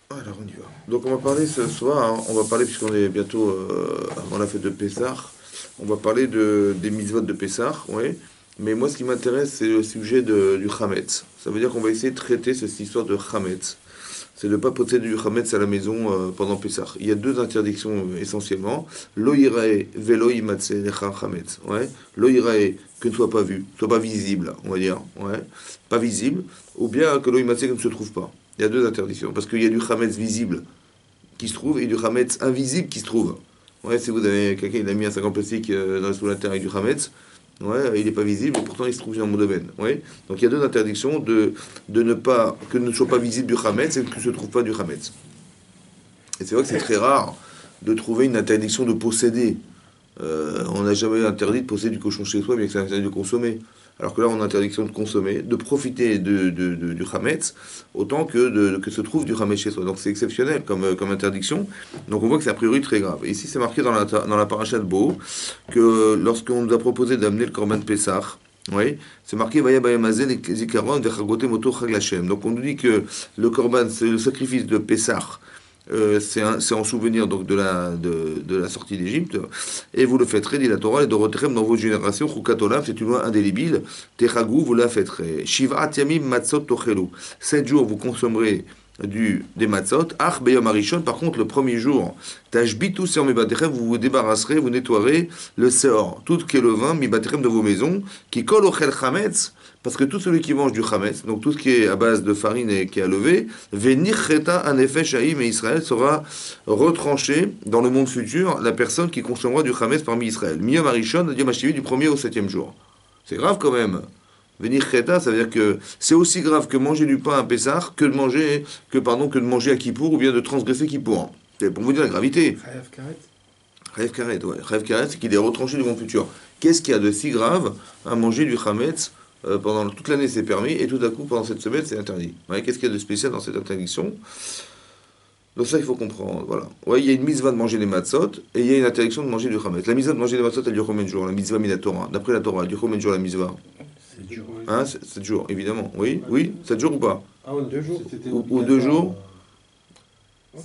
Alors on y va. Donc on va parler ce soir, hein, on va parler puisqu'on est bientôt avant la fête de Pessah, on va parler des mitzvot de Pessah, ouais. Mais moi ce qui m'intéresse c'est le sujet du Chametz. Ça veut dire qu'on va essayer de traiter cette histoire de Chametz. C'est de ne pas posséder du Chametz à la maison pendant Pessah. Il y a deux interdictions essentiellement. Lo irae velo imatse lecha Chametz. Ouais. Lo irae, que ne soit pas vu, soit pas visible, on va dire. Ouais. Pas visible. Ou bien que lo imatse que ne se trouve pas. Il y a deux interdictions. Parce qu'il y a du Chametz visible qui se trouve et du Chametz invisible qui se trouve. Ouais, si vous avez quelqu'un qui a mis un sac en plastique sous la terre avec du Chametz, ouais, il n'est pas visible et pourtant il se trouve dans mon domaine. Ouais. Donc il y a deux interdictions de ne pas, que ne soit pas visible du Chametz et que ne se trouve pas du Chametz. Et c'est vrai que c'est très rare de trouver une interdiction de posséder. On n'a jamais interdit de posséder du cochon chez soi, bien que c'est interdit de consommer. Alors que là, on a interdiction de consommer, de profiter du Hametz, autant que se trouve du Hametz chez soi. Donc c'est exceptionnel comme interdiction. Donc on voit que c'est a priori très grave. Et ici, c'est marqué dans la paracha de Bo, que lorsqu'on nous a proposé d'amener le Korban Pessah, oui, c'est marqué Vaya Bayamazel et Zikaron Vechagote Moto Chag Lashem. Donc on nous dit que le Korban, c'est le sacrifice de Pessah, c'est en souvenir donc de la sortie d'Égypte. Et vous le fêterez, dit la Torah, et de Rotrem dans vos générations, Chukatolam, c'est une loi indélébile. Techagou, vous la fêterez. Shiva Yamim Matzot Tochelu. 7 jours, vous consommerez des matzot. Ach Beyom Arishon, par contre, le premier jour, Tashbitu Seor Mibatechem, vous vous débarrasserez, vous nettoierez le Seor, tout ce qui est le vin, Mibatechem de vos maisons, qui colle au Chel Chametz. Parce que tout celui qui mange du chametz, donc tout ce qui est à base de farine et qui est à lever, venircheta anefesh haïm et Israël sera retranché dans le monde futur la personne qui consommera du chametz parmi Israël. Miyom arishon, Yom hashivi, du premier au septième jour. C'est grave quand même. Venircheta, ça veut dire que c'est aussi grave que manger du pain à Pessah que de manger à Kippour ou bien de transgresser Kippour. C'est pour vous dire la gravité. Chayav Karet. Rêve karet, ouais. Rêve karet, c'est qu'il est retranché du monde futur. Qu'est-ce qu'il y a de si grave à manger du chametz pendant toute l'année c'est permis et tout à coup pendant cette semaine c'est interdit. Ouais, qu'est-ce qu'il y a de spécial dans cette interdiction? Donc ça il faut comprendre. Voilà. Ouais, il y a une mitzvah de manger les matzot et il y a une interdiction de manger du chametz. La mitzvah de manger les matzot elle dure combien de jours? La mitzvah minatora. D'après la Torah, elle dure combien de jours la mitzvah? C'est dur. Hein, 7 jours évidemment. Oui, oui, 7 jours ou pas? Ah ouais, 2 jours. Ou 2 jours?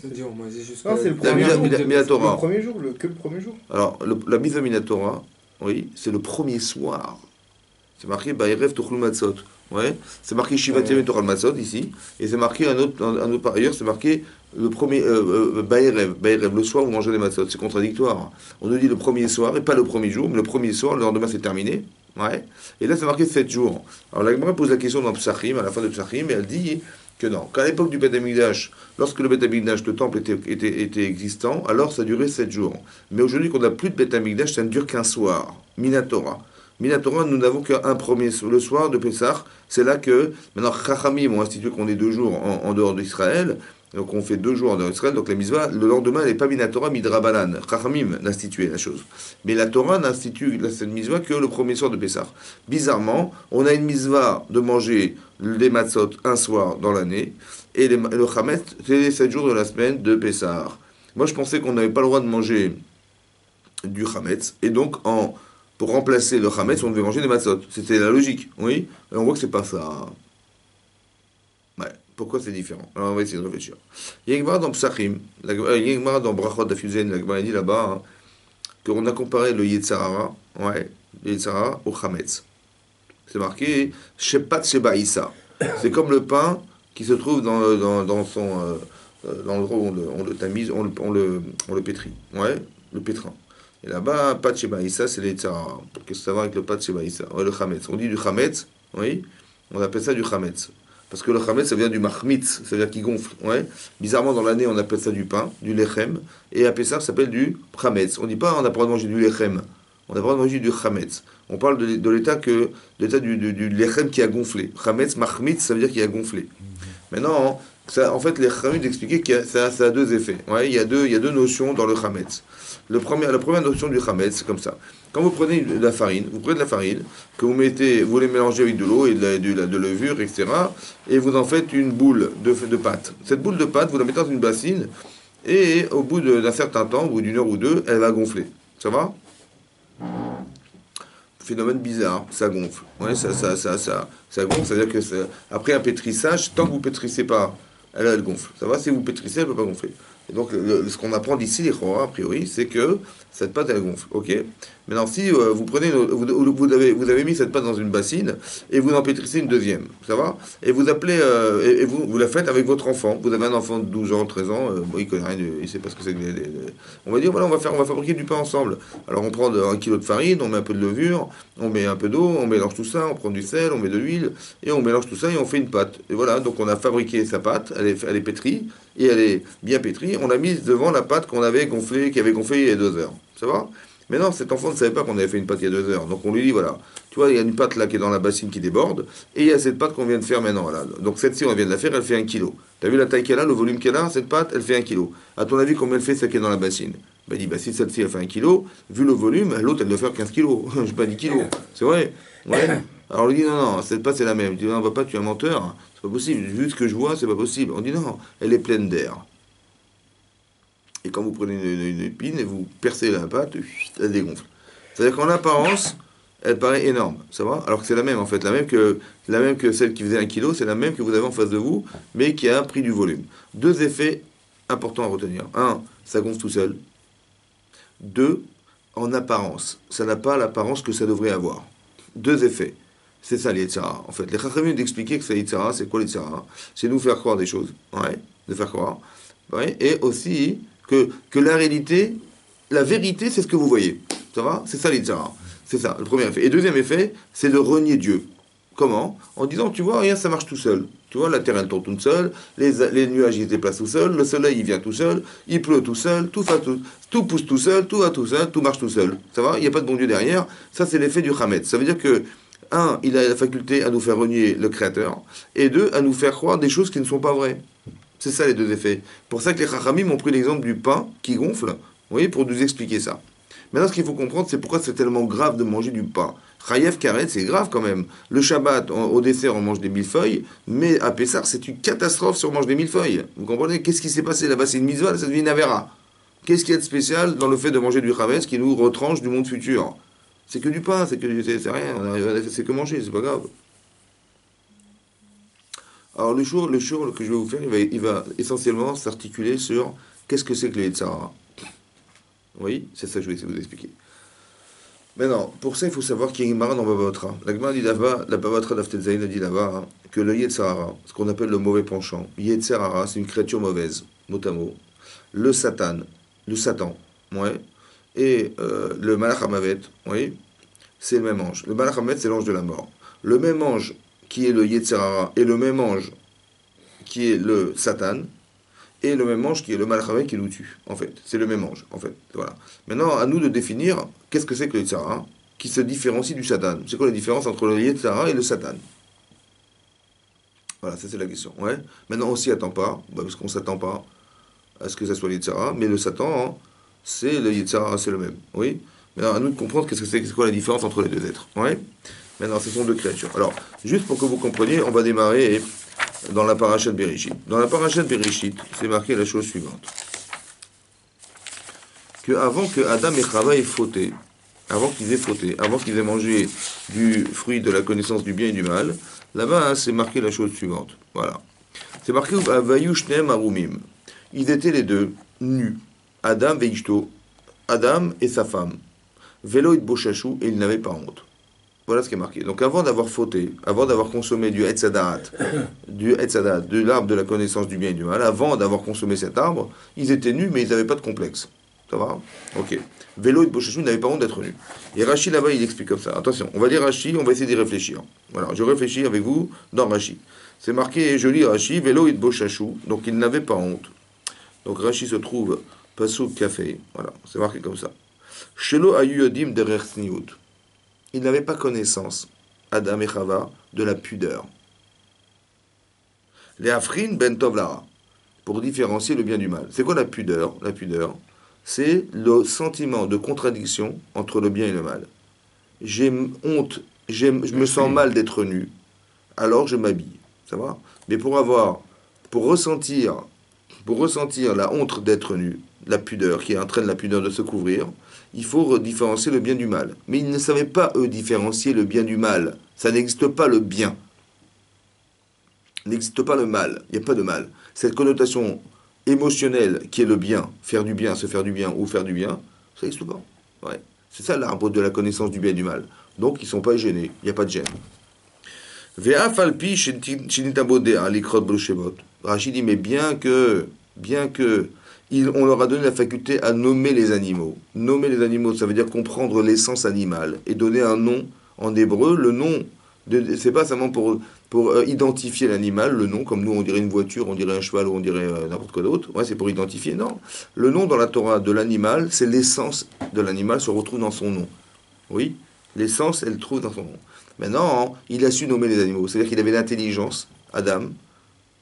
C'est dur, moi, c'est jusqu'à. Non, c'est le La premier jour. minatora. Le premier jour, que le premier jour. Alors la mitzvah minatora, oui, c'est le premier soir. C'est marqué Baïrev Tochlu Matzot. Ouais. C'est marqué Shivat Yamim Tochal Matzot ici. Et c'est marqué un autre par ailleurs, c'est marqué le premier Baïrev. Baïrev, le soir vous mangez les matzot. C'est contradictoire. On nous dit le premier soir et pas le premier jour, mais le premier soir, le lendemain c'est terminé. Ouais. Et là c'est marqué 7 jours. Alors la Gemara pose la question dans Psachim, à la fin de Psachim, et elle dit que non. Qu'à l'époque du Beth Amikdash, lorsque le Beth Amikdash, le temple était existant, alors ça durait 7 jours. Mais aujourd'hui qu'on n'a plus de Beth Amikdash, ça ne dure qu'un soir. Minatora. Minatora, nous n'avons qu'un premier, le soir de Pessah. C'est là que, maintenant, Chachamim ont institué qu'on est 2 jours en dehors d'Israël. Donc on fait 2 jours en dehors d'Israël. Donc la mitzvah, le lendemain, elle n'est pas Minatora, Midrabanan. Chachamim l'instituait, la chose. Mais la Torah n'institue cette mitzvah que le premier soir de Pessah. Bizarrement, on a une mitzvah de manger les matzot un soir dans l'année. Et le Chametz, c'est les 7 jours de la semaine de Pessah. Moi, je pensais qu'on n'avait pas le droit de manger du Chametz. Et donc, pour remplacer le Hametz, on devait manger des matzot. C'était la logique, oui. Et on voit que c'est pas ça. Ouais. Pourquoi c'est différent? Alors on va essayer de réfléchir. Il y a une Gemara dans Psachim, il y a une Gemara dans Brachot d'Afuzen, la Gemara dit là-bas qu'on a comparé le Yetzarara, ouais, le Yetzarara au Hametz. C'est marqué Shepat Sheba Issa. C'est comme le pain qui se trouve dans l'endroit où on le tamise, on le pétrit. Ouais, le pétrin. Et là-bas, Pat Shebaïssa, c'est les Tzara. Qu'est-ce que ça va avec le Pat Shebaïssa? Ouais, le Chametz. On dit du Chametz, oui, on appelle ça du Chametz. Parce que le Chametz, ça vient du Mahmitz, ça veut dire qui gonfle. Ouais. Bizarrement, dans l'année, on appelle ça du pain, du Lechem. Et à Pessah, ça s'appelle du Chametz. On ne dit pas on n'a pas le droit de manger du Lechem. On a le droit de manger du Chametz. On parle de l'état du Lechem qui a gonflé. Chametz, Mahmitz, ça veut dire qu'il a gonflé. Maintenant, en fait, les Chametz expliquaient que ça a deux effets. Ouais, il y a deux notions dans le Chametz. La première notion du Chametz, c'est comme ça. Quand vous prenez de la farine, que vous les mélangez avec de l'eau et de levure, etc. Et vous en faites une boule de pâte. Cette boule de pâte, vous la mettez dans une bassine, et au bout d'un certain temps, au bout d'une heure ou deux, elle va gonfler. Ça va? Phénomène bizarre, ça gonfle. Ouais, ça gonfle, c'est-à-dire que après un pétrissage, tant que vous pétrissez pas elle gonfle. Ça va, si vous pétrissez, elle ne peut pas gonfler. Et donc, ce qu'on apprend d'ici, les Chora, a priori, c'est que cette pâte, elle gonfle. Ok. Maintenant, si vous prenez, vous avez mis cette pâte dans une bassine et vous en pétrissez une deuxième, ça va? Et vous appelez, et vous la faites avec votre enfant. Vous avez un enfant de 12 ans, 13 ans, bon, il connaît rien, il sait pas ce que c'est que on va dire, voilà, on va fabriquer du pain ensemble. Alors, on prend 1 kilo de farine, on met un peu de levure, on met un peu d'eau, on mélange tout ça, on prend du sel, on met de l'huile, et on mélange tout ça et on fait une pâte. Et voilà, donc on a fabriqué sa pâte, elle est pétrie, et elle est bien pétrie. On l'a mise devant la pâte qu'on avait gonflée, qui avait gonflé il y a 2 heures. Ça va? Mais non, cet enfant ne savait pas qu'on avait fait une pâte il y a 2 heures. Donc on lui dit, voilà, tu vois, il y a une pâte là qui est dans la bassine qui déborde, et il y a cette pâte qu'on vient de faire maintenant. Voilà. Donc celle-ci, on vient de la faire, elle fait 1 kilo. T'as vu la taille qu'elle a, le volume qu'elle a, cette pâte, elle fait 1 kilo. À ton avis, combien elle fait celle qui est dans la bassine? Ben, il dit, bah, si celle-ci, elle fait 1 kilo, vu le volume, l'autre, elle doit faire 15 kilos. Je sais pas, 10 kilos. C'est vrai? Ouais. Alors on lui dit, non, non, cette pâte, c'est la même. Il dit, non, papa, tu es un menteur. C'est pas possible. Vu ce que je vois, c'est pas possible. On dit, non, elle est pleine d'air. Et quand vous prenez une épine et vous percez la pâte, elle dégonfle. C'est-à-dire qu'en apparence, elle paraît énorme, ça va? Alors que c'est la même en fait, la même que celle qui faisait 1 kilo, c'est la même que vous avez en face de vous, mais qui a pris du volume. 2 effets importants à retenir. Un, ça gonfle tout seul. 2, en apparence. Ça n'a pas l'apparence que ça devrait avoir. 2 effets. C'est ça les Yitzhara. En fait, les Chachamim d'expliquer que c'est Yitzhara, c'est quoi les Yitzhara? C'est nous faire croire des choses. Ouais, de faire croire. Ouais, et aussi que la réalité, la vérité, c'est ce que vous voyez. Ça va? C'est ça les Yitzhara. C'est ça, le premier effet. Et deuxième effet, c'est de renier Dieu. Comment? En disant, tu vois, rien, ça marche tout seul. Tu vois, la terre, elle tourne toute seule, les nuages, ils se déplacent tout seuls, le soleil, il vient tout seul, il pleut tout seul, tout pousse tout seul, tout va tout seul, tout marche tout seul. Ça va? Il n'y a pas de bon Dieu derrière. Ça, c'est l'effet du Hametz. Ça veut dire que, un, il a la faculté à nous faire renier le Créateur, et deux, à nous faire croire des choses qui ne sont pas vraies. C'est ça les 2 effets. Pour ça que les Chachamim ont pris l'exemple du pain qui gonfle, vous voyez, pour nous expliquer ça. Maintenant, ce qu'il faut comprendre, c'est pourquoi c'est tellement grave de manger du pain. Chayev Karet, c'est grave quand même. Le Shabbat, au dessert, on mange des millefeuilles, mais à Pessah, c'est une catastrophe si on mange des millefeuilles. Vous comprenez? Qu'est-ce qui s'est passé là-bas? C'est une mitzvah, ça devient une avera. Qu'est-ce qu'il y a de spécial dans le fait de manger du chametz qui nous retranche du monde futur? C'est que du pain, c'est rien, c'est que manger, c'est pas grave. Alors le jour que je vais vous faire, il va essentiellement s'articuler sur qu'est-ce que c'est que le Yetzirah. Oui, c'est ça que je vais essayer de vous expliquer. Maintenant, pour ça, il faut savoir qu'il y a une Gemara dans Baba Batra. La Gemara dit là-bas, la Baba Batra d'Aftetzaïn a dit là-bas, hein, que le Yetzirah, ce qu'on appelle le mauvais penchant, Yetzirah, c'est une créature mauvaise, mot à mot. Le Satan, ouais, et le Malach HaMavet, oui, c'est le même ange. Le Malach HaMavet, c'est l'ange de la mort. Le même ange qui est le Yetzirah et le même ange qui est le Satan, et le même ange qui est le Malach qui nous tue, en fait. C'est le même ange, en fait. Voilà. Maintenant, à nous de définir qu'est-ce que c'est que le Yetzirah, qui se différencie du Satan. C'est quoi la différence entre le Yetzirah et le Satan? Voilà, ça c'est la question. Ouais. Maintenant, on s'y attend pas, parce qu'on ne s'attend pas à ce que ça soit le Yetzirah, mais le Satan, hein, c'est le Yetzirah, c'est le même. Oui. Maintenant, à nous de comprendre qu'est-ce que c'est quoi la différence entre les deux êtres. Ouais. Maintenant, ce sont 2 créatures. Alors, juste pour que vous compreniez, on va démarrer dans la paracha de Bereshit. Dans la paracha de Bereshit, c'est marqué la chose suivante. Que avant que Adam et Chava aient fauté, avant qu'ils aient mangé du fruit de la connaissance du bien et du mal, là-bas, hein, c'est marqué la chose suivante. Voilà. C'est marqué Vayushnem Arumim. Ils étaient les deux nus. Adam Veishto. Adam et sa femme. Velo Boshashu, et ils n'avaient pas honte. Voilà ce qui est marqué. Donc avant d'avoir fauté, avant d'avoir consommé du Etzadat, de l'arbre de la connaissance du bien et du mal, avant d'avoir consommé cet arbre, ils étaient nus, mais ils n'avaient pas de complexe. Ça va? Ok. Vélo et Boshachou n'avaient pas honte d'être nus. Et Rashi là-bas, il explique comme ça. Attention, on va lire Rashi, on va essayer d'y réfléchir. Voilà, je réfléchis avec vous dans Rashi. C'est marqué, je lis Rashi, Vélo et Boshachou, donc ils n'avaient pas honte. Donc Rashi se trouve, Pasuk Café. Voilà, c'est marqué comme ça. Shelo Ayuyodim Derer Sniout. Ils n'avaient pas connaissance, Adam et Chava, de la pudeur. Les Afrin ben Tov Lara, pour différencier le bien du mal. C'est quoi la pudeur? La pudeur, c'est le sentiment de contradiction entre le bien et le mal. J'ai honte, je me sens mal d'être nu, alors je m'habille. Ça va? Mais pour ressentir la honte d'être nu, la pudeur, qui entraîne la pudeur de se couvrir, il faut différencier le bien du mal. Mais ils ne savaient pas, eux, différencier le bien du mal. Ça n'existe pas, le bien. n'existe pas le mal. Il n'y a pas de mal. Cette connotation émotionnelle qui est le bien, faire du bien, se faire du bien ou faire du bien, ça n'existe pas. Ouais. C'est ça l'arbre de la connaissance du bien et du mal. Donc ils ne sont pas gênés. Il n'y a pas de gêne. Rachid dit, mais on leur a donné la faculté à nommer les animaux. Nommer les animaux, ça veut dire comprendre l'essence animale et donner un nom en hébreu. Le nom, c'est pas seulement pour identifier l'animal, le nom, comme nous on dirait une voiture, on dirait un cheval ou on dirait n'importe quoi d'autre. Ouais, c'est pour identifier. Non. Le nom dans la Torah de l'animal, c'est l'essence de l'animal se retrouve dans son nom. Oui, l'essence, elle trouve dans son nom. Maintenant, il a su nommer les animaux. C'est-à-dire qu'il avait l'intelligence, Adam,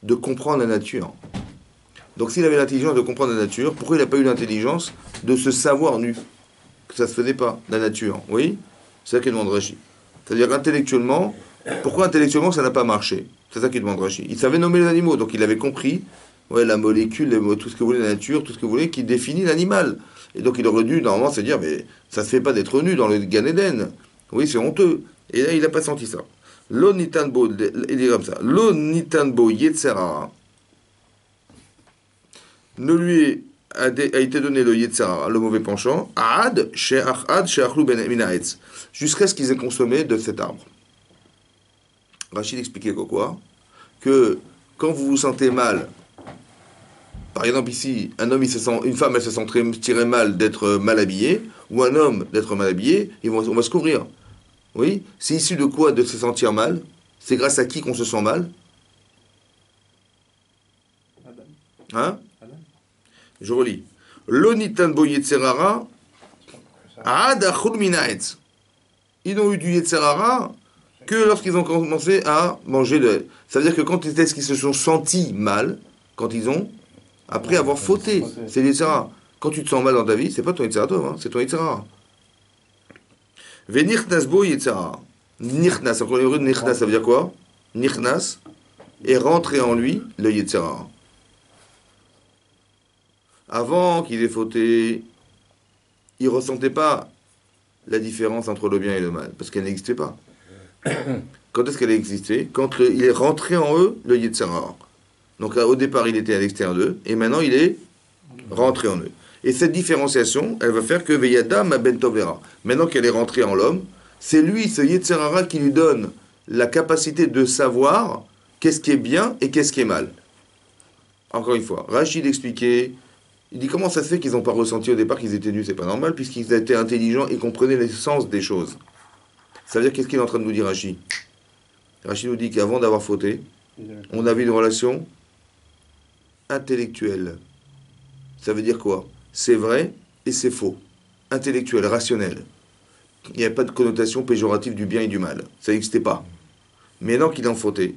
de comprendre la nature. Donc s'il avait l'intelligence de comprendre la nature, pourquoi il n'a pas eu l'intelligence de se savoir nu? Que ça ne se faisait pas, la nature. Oui. C'est ça qu'il demande Rashi. C'est-à-dire intellectuellement, pourquoi intellectuellement ça n'a pas marché? C'est ça qu'il demande Rashi. Il savait nommer les animaux, donc il avait compris la molécule, tout ce que voulait la nature, tout ce que voulait, qui définit l'animal. Et donc il aurait dû normalement se dire, mais ça ne se fait pas d'être nu dans le Gan Eden. Oui, c'est honteux. Et là, il n'a pas senti ça. Lo nitanbo, il dit comme ça. Lo nitanbo yetzerara. Ne lui a été donné le yetzerara, le mauvais penchant, ad she'achlu ben minaetz, jusqu'à ce qu'ils aient consommé de cet arbre. Rachid expliquait quoi? Que quand vous vous sentez mal, par exemple ici, une femme elle se sentirait mal d'être mal habillée, ou un homme d'être mal habillé, on va se courir. Oui, c'est issu de quoi de se sentir mal? C'est grâce à qui qu'on se sent mal? Adam. Hein? Adam. Je relis. L'onitan bo yetzerara ad achul minaetz. Ils n'ont eu du yetzerara que lorsqu'ils ont commencé à manger de... Ça veut dire que quand est-ce qu'ils se sont sentis mal, quand ils ont, après avoir fauté, c'est le yetzerara. Quand tu te sens mal dans ta vie, c'est pas ton yetzerara, hein, c'est ton yetzerara. Venirnas bo yetzerara. Nirnas, encore une nirnas, ça veut dire quoi? Nirnas, et rentrer en lui le yetzerara. Avant qu'il ait fauté, il ne ressentait pas la différence entre le bien et le mal, parce qu'elle n'existait pas. Quand est-ce qu'elle a existé? Quand il est rentré en eux, le yetzerara. Donc au départ, il était à l'extérieur d'eux, et maintenant il est rentré en eux. Et cette différenciation, elle va faire que Veyada ma ben tovera. Maintenant qu'elle est rentrée en l'homme, c'est lui, ce yetzerara, qui lui donne la capacité de savoir qu'est-ce qui est bien et qu'est-ce qui est mal. Encore une fois, Rachid expliquait, il dit comment ça se fait qu'ils n'ont pas ressenti au départ qu'ils étaient nus, c'est pas normal, puisqu'ils étaient intelligents et comprenaient l'essence des choses. Ça veut dire qu'est-ce qu'il est en train de nous dire Rachid? Rachid nous dit qu'avant d'avoir fauté, on avait une relation intellectuelle. Ça veut dire quoi? C'est vrai et c'est faux. Intellectuel, rationnel. Il n'y a pas de connotation péjorative du bien et du mal. Ça n'existait pas. Mais maintenant qu'ils ont fauté,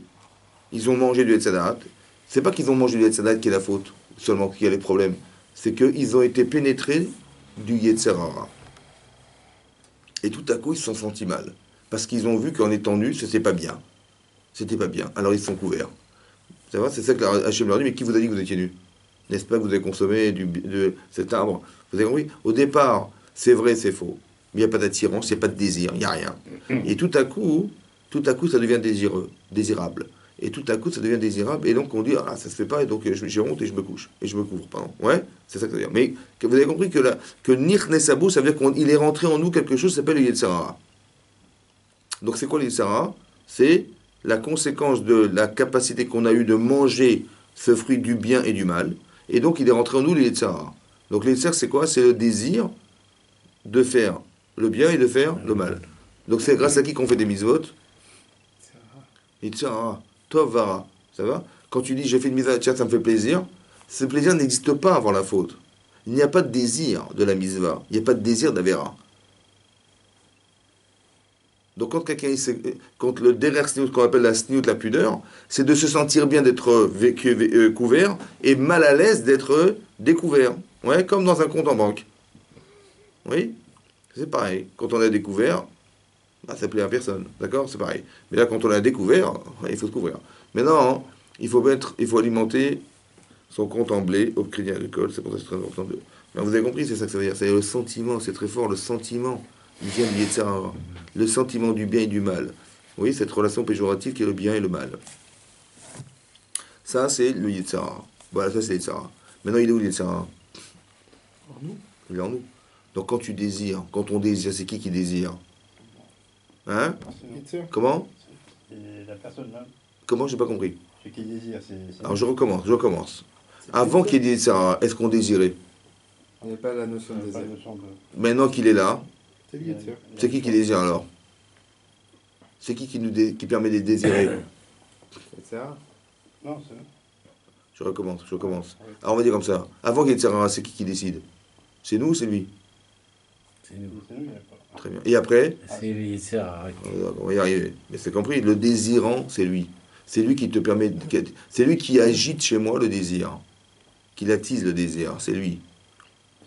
ils ont mangé du Hetzadat. C'est pas qu'ils ont mangé du Hetzadat qui est la faute, seulement qu'il y a les problèmes. C'est qu'ils ont été pénétrés du Yetzerara. Et tout à coup, ils se sont sentis mal. Parce qu'ils ont vu qu'en étant nus, c'était pas bien. C'était pas bien. Alors ils se sont couverts. Ça va? C'est ça que Hachem leur dit, mais qui vous a dit que vous étiez nus? N'est-ce pas que vous avez consommé de cet arbre? Vous avez compris? Au départ, c'est vrai, c'est faux. Mais il n'y a pas d'attirance, il n'y a pas de désir, il n'y a rien. Et tout à coup, ça devient désirable. Et tout à coup, ça devient désirable. Et donc, on dit, ah, ça se fait pas, et donc j'ai honte et je me couche. Et je me couvre, pardon. Ouais, c'est ça que ça veut dire. Mais vous avez compris que Nir Nesabou, ça veut dire qu'il est rentré en nous quelque chose qui s'appelle le Yetzerara. Donc, c'est quoi le Yetzerara? C'est la conséquence de la capacité qu'on a eue de manger ce fruit du bien et du mal. Et donc, il est rentré en nous le Yetzerara. Donc, le Yetzerara, c'est quoi? C'est le désir de faire le bien et de faire le mal. Donc, c'est grâce à qui qu'on fait des mitzvot? Yetzerara. Tov vara. Ça va? Quand tu dis j'ai fait une mitzvah, tiens, ça me fait plaisir, ce plaisir n'existe pas avant la faute. Il n'y a pas de désir de la mitzvah. Il n'y a pas de désir d'Avera. Donc quand quand le derrière sniout, qu'on appelle la sniout, la pudeur, c'est de se sentir bien d'être couvert et mal à l'aise d'être découvert. Ouais, comme dans un compte en banque. Oui, c'est pareil. Quand on a découvert, bah, ça plaît à personne. D'accord? C'est pareil. Mais là, quand on a découvert, il faut se couvrir. Maintenant, il faut alimenter son compte en blé au crédit agricole. C'est pour ça que c'est très important. Mais vous avez compris, c'est ça que ça veut dire. C'est le sentiment, c'est très fort. Le sentiment vient du Yetzerara. Le sentiment du bien et du mal. Oui, cette relation péjorative qui est le bien et le mal. Ça, c'est le Yetzirah. Voilà, ça, c'est le Yetzirah. Maintenant, il est où le Yetzirah? En nous. Il est en nous. Donc, quand tu désires, quand on désire, c'est qui désire? Hein? Yitzhak. Comment? C'est la personne même. Comment? J'ai pas compris. Ce qui désire, c'est. Alors, je recommence. C'est Avant Yitzhak. qu'il y ait des Yetzirah, est-ce qu'on désirait? Il n'y a pas la notion de Pas désir. de notion de- Maintenant qu'il est là, C'est le Yitzhak. c'est qui désire alors? C'est qui permet de désirer? Etc. Non, c'est. Je recommence. Alors, on va dire comme ça. Avant qu'il y ait des Yetzirah, c'est qui décide? C'est nous ou c'est lui? C'est nous. C'est nous, il n'y a pas. Très bien. Et après? C'est le Yitzhak. On va y arriver. Mais c'est compris, le désirant, c'est lui. C'est lui qui te permet. C'est lui qui agite chez moi le désir. Qui l'attise le désir. C'est lui.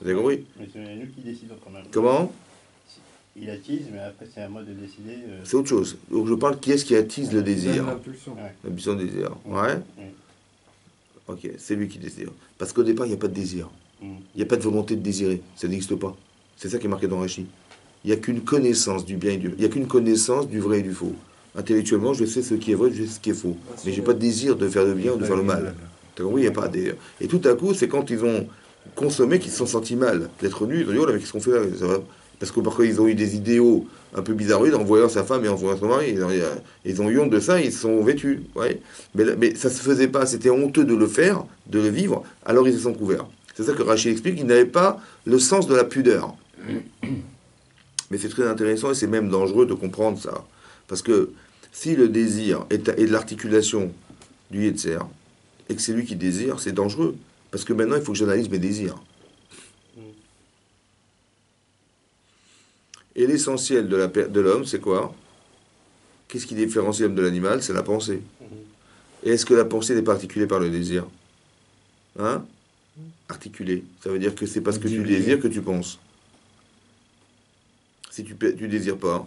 Vous avez compris? Mais c'est nous qui décidons quand même. Comment? Il attise, mais après, c'est à moi de décider. C'est autre chose. Donc je parle qui est-ce qui attise le Il donne désir? l'impulsion. Ouais. L'ambition de désir. Ouais? Oui. Ok, c'est lui qui désire. Parce qu'au départ, il n'y a pas de désir. Mm. Il n'y a pas de volonté de désirer. Ça n'existe pas. C'est ça qui est marqué dans Rashi. Il n'y a qu'une connaissance du bien et du mal. Il n'y a qu'une connaissance du vrai et du faux. Intellectuellement, je sais ce qui est vrai, je sais ce qui est faux. Mais j'ai pas de désir de faire le bien ou de faire le mal. T'as compris? Il n'y a pas de... Et tout à coup, c'est quand ils ont consommé qu'ils se sont sentis mal d'être nus. Ils ont dit, oh là, mais qu'est-ce qu'on fait là? Ça va. Parce que parfois, ils ont eu des idéaux un peu bizarroïdes en voyant sa femme et en voyant son mari. Ils ont eu honte de ça, ils se sont vêtus. Ouais. Mais ça se faisait pas, c'était honteux de le faire, de le vivre, alors ils se sont couverts. C'est ça que Rachid explique, ils n'avaient pas le sens de la pudeur. Mais c'est très intéressant et c'est même dangereux de comprendre ça. Parce que si le désir est de l'articulation du Yetzer, et que c'est lui qui désire, c'est dangereux. Parce que maintenant, il faut que j'analyse mes désirs. Et l'essentiel de l'homme, c'est quoi? Qu'est-ce qui différencie l'homme de l'animal? C'est la pensée. Et est-ce que la pensée n'est pas articulée par le désir? Hein? Articulée. Ça veut dire que c'est parce que tu désires que tu penses. Si tu désires pas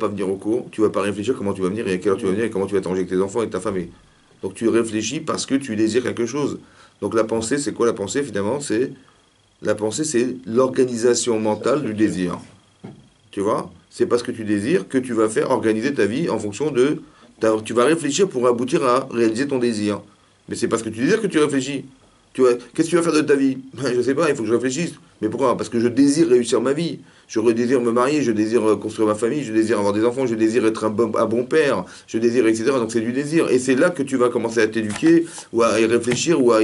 venir au cours, tu vas pas réfléchir comment tu vas venir et à quelle heure tu vas venir et comment tu vas t'arranger avec tes enfants et ta famille. Donc tu réfléchis parce que tu désires quelque chose. Donc la pensée, c'est quoi la pensée finalement? La pensée, c'est l'organisation mentale du désir. Tu vois? C'est parce que tu désires que tu vas faire organiser ta vie en fonction de... Tu vas réfléchir pour aboutir à réaliser ton désir. Mais c'est parce que tu désires que tu réfléchis. Qu'est-ce que tu vas faire de ta vie? Je sais pas, il faut que je réfléchisse. Mais pourquoi? Parce que je désire réussir ma vie. Je désire me marier, je désire construire ma famille, je désire avoir des enfants, je désire être un bon père, je désire, etc. Donc c'est du désir. Et c'est là que tu vas commencer à t'éduquer, ou à y réfléchir, ou à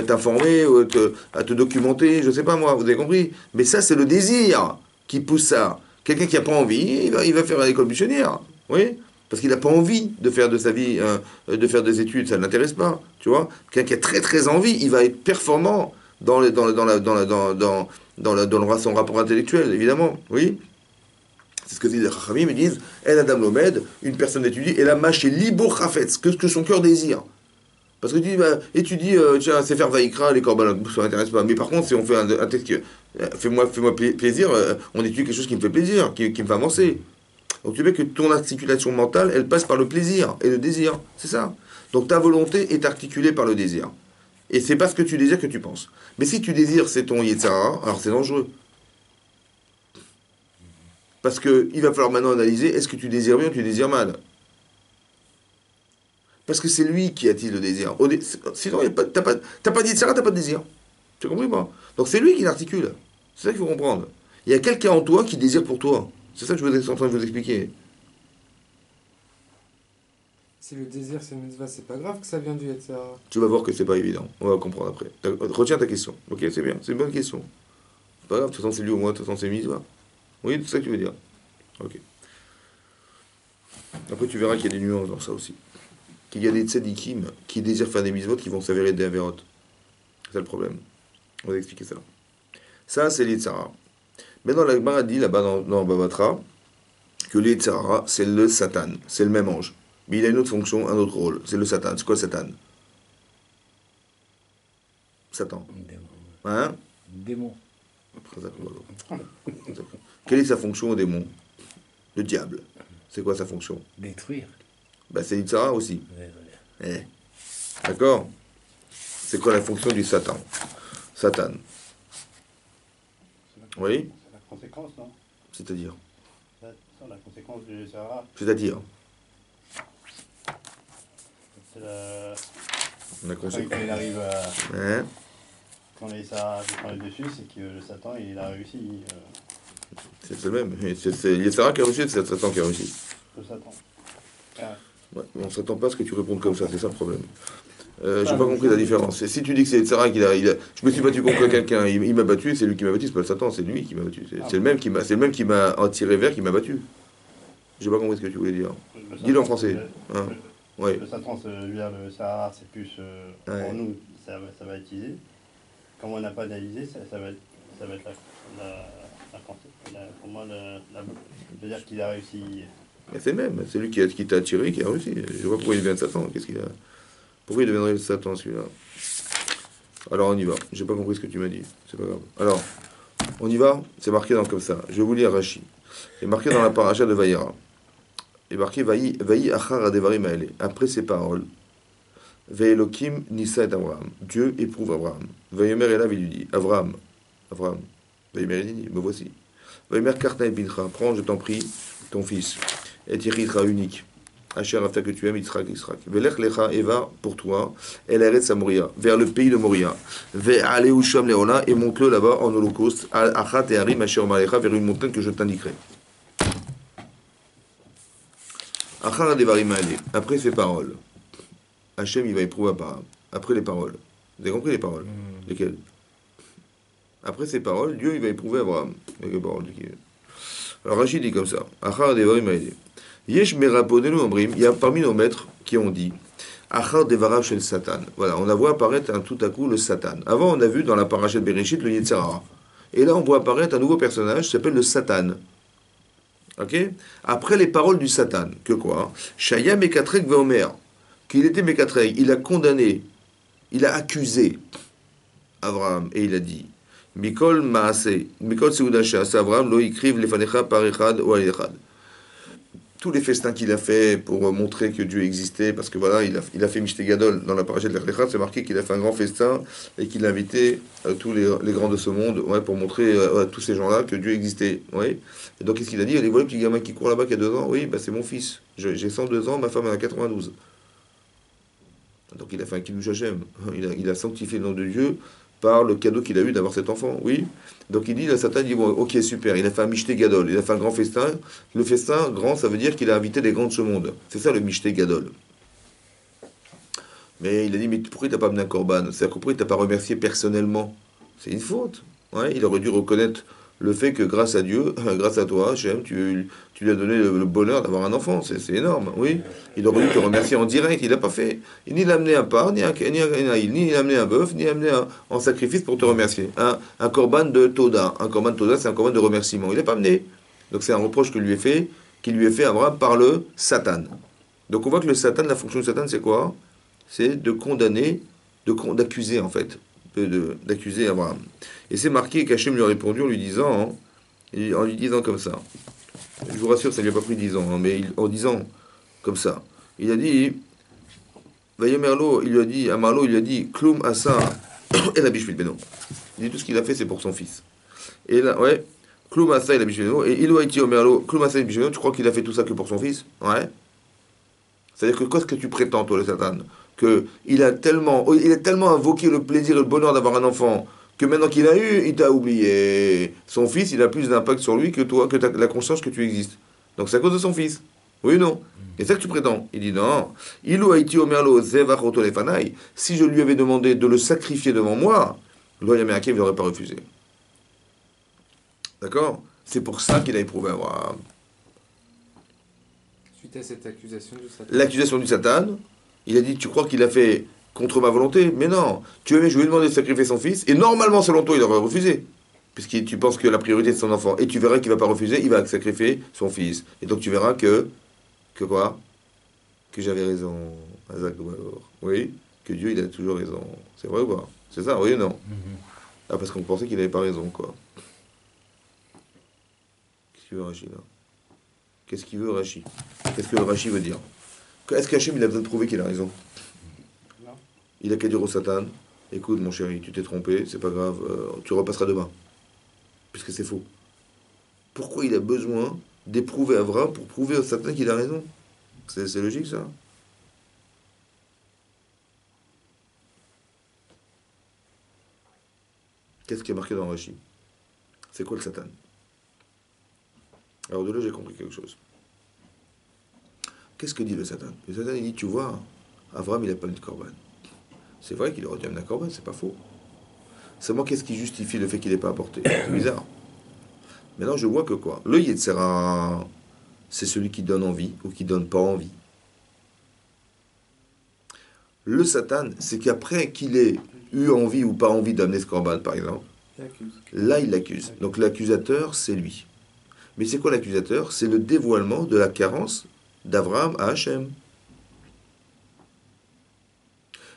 t'informer, ou à te documenter, je sais pas moi, vous avez compris? Mais ça, c'est le désir qui pousse ça. Quelqu'un qui n'a pas envie, il va faire l'école buissonnière. Oui? Parce qu'il n'a pas envie de faire de sa vie, de faire des études, ça ne l'intéresse pas. Tu vois? Quelqu'un qui a très très envie, il va être performant dans son rapport intellectuel, évidemment. Oui? C'est ce que disent les Chachamim, ils disent El Adam Lomed, une personne étudie, et la mâche est libo chafetz, que son cœur désire. Parce que tu dis, étudie, tiens, c'est faire Vaïkra, les Korbanot, ça ne m'intéresse pas. Mais par contre, si on fait un texte qui. Fais-moi plaisir, on étudie quelque chose qui me fait plaisir, qui me fait avancer. Donc tu vois que ton articulation mentale, elle passe par le plaisir et le désir. C'est ça. Donc ta volonté est articulée par le désir. Et c'est parce que tu désires que tu penses. Mais si tu désires, c'est ton Yetzirah, alors c'est dangereux. Parce qu'il va falloir maintenant analyser, est-ce que tu désires bien ou tu désires mal? Parce que c'est lui qui attise le désir. Sinon, t'as pas de Yetzirah, t'as pas de désir. Tu as compris pas? Donc c'est lui qui l'articule. C'est ça qu'il faut comprendre. Il y a quelqu'un en toi qui désire pour toi. C'est ça que je suis en train de vous expliquer. Si le désir c'est une mitzvah, c'est pas grave que ça vient du Yetzirah. Tu vas voir que c'est pas évident. On va comprendre après. Retiens ta question. Ok, c'est bien. C'est une bonne question. C'est pas grave, de toute façon c'est lui ou moi, de toute façon c'est mitzvah. Oui, c'est ça que tu veux dire. Ok. Après tu verras qu'il y a des nuances dans ça aussi. Qu'il y a des tzadikim qui désirent faire des mitzvot qui vont s'avérer des avérotes. C'est ça le problème. On va expliquer ça. Ça, c'est l'Yetzirah. Maintenant, la Gemara dit là-bas dans Bavatra que l'Yetzirah, c'est le Satan. C'est le même ange. Mais il a une autre fonction, un autre rôle. C'est le Satan. C'est quoi le Satan? Satan. Hein? Démon. Quelle est sa fonction au démon? Le diable. C'est quoi sa fonction? Détruire. C'est l'Yetzirah aussi. Ouais, ouais. D'accord? C'est quoi la fonction du Satan? Satan. Oui? C'est la conséquence, non? C'est-à-dire? C'est la conséquence du Sahara. C'est-à-dire? C'est la. On a Quand conséquence. il arrive à. Hein? Quand les Sahara prend le dessus, c'est que le Satan, il a réussi. C'est le même. C'est Yetzara qui a réussi, c'est Satan qui a réussi. Le Satan. Ah, Ouais, on ne s'attend pas à ce que tu répondes comme ça, c'est ça le problème. J'ai Ah, pas mais compris la je- différence. Et si tu dis que c'est Yetzara je me suis battu contre quelqu'un, il m'a battu, c'est lui qui m'a battu, c'est pas le Satan, c'est lui qui m'a battu. C'est le même qui m'a tiré vers, qui m'a battu. J'ai pas compris ce que tu voulais dire. le Dis-le en Satan, français. Hein? Oui. Le Satan, le Sahara, c'est plus. Ouais. Pour nous, ça va être utilisé. Comme on n'a pas analysé, ça va être la pensée. Pour moi, c'est-à-dire qu'il a réussi. Mais c'est le même, c'est lui qui t'a attiré, qui a réussi. Je vois pourquoi il devient Satan. Qu'est-ce qu'il a. Pourquoi il deviendrait le Satan celui-là? Alors on y va. J'ai pas compris ce que tu m'as dit. C'est pas grave. Alors, on y va. C'est marqué comme ça. Je vais vous lire Rashi. C'est marqué dans la paracha de Vayera. Il est marqué Vayi achar adevarim haele. Après ces paroles, Ve'elokim nisa et Abraham. Dieu éprouve Abraham. Vayomer elav, il lui dit Abraham. Vayomer il dit me voici. Vayomer karta et bincha. Prends, je t'en prie, ton fils. Et Yichitra unique. Asher afin que tu aimes Yitzhak. Velech lecha eva pour toi. El eretz Moria. Vers le pays de Moria. Ve'ale usham leona. Et monte-le là-bas en holocauste. Al achat et harim asher malecha. Vers une montagne que je t'indiquerai. Achar adevarim haele. Après ces paroles. Hachem, il va éprouver Abraham. Après les paroles. Vous avez compris les paroles? Lesquelles? Après ces paroles, Dieu, il va éprouver Abraham. Avec les paroles. Alors Rachid dit comme ça. Achar devarim haele. Yesh merapodenu ambrim. Il y a parmi nos maîtres qui ont dit Achar devarav shel Satan. Voilà, on a vu apparaître tout à coup le Satan. Avant, on a vu dans la paracha de Bereshit le Yetzirah. Et là, on voit apparaître un nouveau personnage qui s'appelle le Satan. Ok? Après les paroles du Satan. Que quoi? Shaya mekatrek veomer. Qu'il était Mekatreg, il a condamné, il a accusé Abraham et il a dit Mikol Maase, Mikol Seudasha, c'est Abraham, lo ikriv lefanecha par echad ou al echad. Tous les festins qu'il a fait pour montrer que Dieu existait, parce que voilà, il a fait Mishte Gadol dans la paracha de l'Echad, c'est marqué qu'il a fait un grand festin et qu'il a invité tous les grands de ce monde pour montrer à tous ces gens-là que Dieu existait. Ouais. Et donc, qu'est-ce qu'il a dit? Allez, voilà le petit gamin qui court là-bas qui a 2 ans, oui, bah, c'est mon fils. J'ai 102 ans, ma femme en a 92. Donc il a fait un kiddush Hashem. Il a sanctifié le nom de Dieu par le cadeau qu'il a eu d'avoir cet enfant. Oui. Donc il dit, le Satan dit, bon, ok, super, il a fait un Mishte Gadol, il a fait un grand festin. Le festin grand, ça veut dire qu'il a invité les grands de ce monde. C'est ça le Mishte Gadol. Mais il a dit, mais pourquoi il t'a pas amené un korban? C'est-à-dire pourquoi il t'a pas remercié personnellement? C'est une faute. Ouais, il aurait dû reconnaître le fait que grâce à Dieu, grâce à toi, Hachem, tu lui as donné le bonheur d'avoir un enfant. C'est énorme, oui. Il aurait dû te remercier en direct, il l'a pas fait. Ni il a amené un part, ni il a amené un bœuf, ni il a amené en sacrifice pour te remercier. Un korban de Toda. Un korban de Toda, c'est un korban de remerciement. Il l'a pas amené. Donc c'est un reproche que lui est fait, qui lui est fait Abraham par le Satan. Donc on voit que le Satan, la fonction du Satan, c'est quoi? C'est de condamner, d'accuser en fait, d'accuser Abraham. Et c'est marqué qu'Hachem lui a répondu en lui disant comme ça. Je vous rassure, ça ne lui a pas pris 10 ans, mais en disant comme ça. Il a dit, Vayomerlo, il lui a dit, Amarlo, il lui a dit, Klum Asa, et la Bishvil Beno. Il dit tout ce qu'il a fait, c'est pour son fils. Et là, ouais, Klum Asa et la Bishvil Beno. Et Iloaiti Omerlo, Klum Asa et la Bishvil Beno, tu crois qu'il a fait tout ça que pour son fils? Ouais. C'est-à-dire que qu'est-ce que tu prétends, toi, le Satan? Il a tellement invoqué le plaisir et le bonheur d'avoir un enfant que maintenant qu'il a eu, il t'a oublié. Son fils, il a plus d'impact sur lui que toi, que la conscience que tu existes. Donc c'est à cause de son fils. Oui ou non? C'est ça que tu prétends. Il dit non. Ilou haïti omerlo zevachoto lefanai. Si je lui avais demandé de le sacrifier devant moi, l'Oyaméaké ne l'aurait pas refusé. D'accord? C'est pour ça qu'il a éprouvé Abraham. Suite à cette accusation du Satan. L'accusation du Satan, il a dit, tu crois qu'il a fait contre ma volonté? Mais non. Je lui ai demandé de sacrifier son fils, et normalement, selon toi, il aurait refusé. Puisque tu penses que la priorité c'est son enfant. Et tu verras qu'il ne va pas refuser, il va sacrifier son fils. Et donc tu verras que quoi? Que j'avais raison. Oui, que Dieu, il a toujours raison. C'est vrai ou pas? C'est ça, oui ou non? Ah, parce qu'on pensait qu'il n'avait pas raison, quoi. Qu'est-ce qu'il veut, Rachid, là? Qu'est-ce qu'il veut, Rachid? Qu'est-ce que le Rachid veut dire? Est-ce qu'Hachem, il a besoin de prouver qu'il a raison? Non. Il a qu'à dire au Satan, écoute, mon chéri, tu t'es trompé, c'est pas grave, tu repasseras demain. Puisque c'est faux. Pourquoi il a besoin d'éprouver Abraham pour prouver au Satan qu'il a raison? C'est logique, ça? Qu'est-ce qui est marqué dans Rashi? C'est quoi le Satan? Alors de là, j'ai compris quelque chose. Qu'est-ce que dit le Satan? Le Satan, il dit, tu vois, Abraham, il n'a pas mis de corban. C'est vrai qu'il aurait dû amener un corban, c'est pas faux. Seulement, qu'est-ce qui justifie le fait qu'il n'ait pas apporté? C'est bizarre. Maintenant, je vois que quoi? Le Yetzera, c'est celui qui donne envie ou qui donne pas envie. Le Satan, c'est qu'après qu'il ait eu envie ou pas envie d'amener ce corban, par exemple, Il accuse. là, il l'accuse. Donc l'accusateur, c'est lui. Mais c'est quoi l'accusateur? C'est le dévoilement de la carence d'Abraham à Hachem.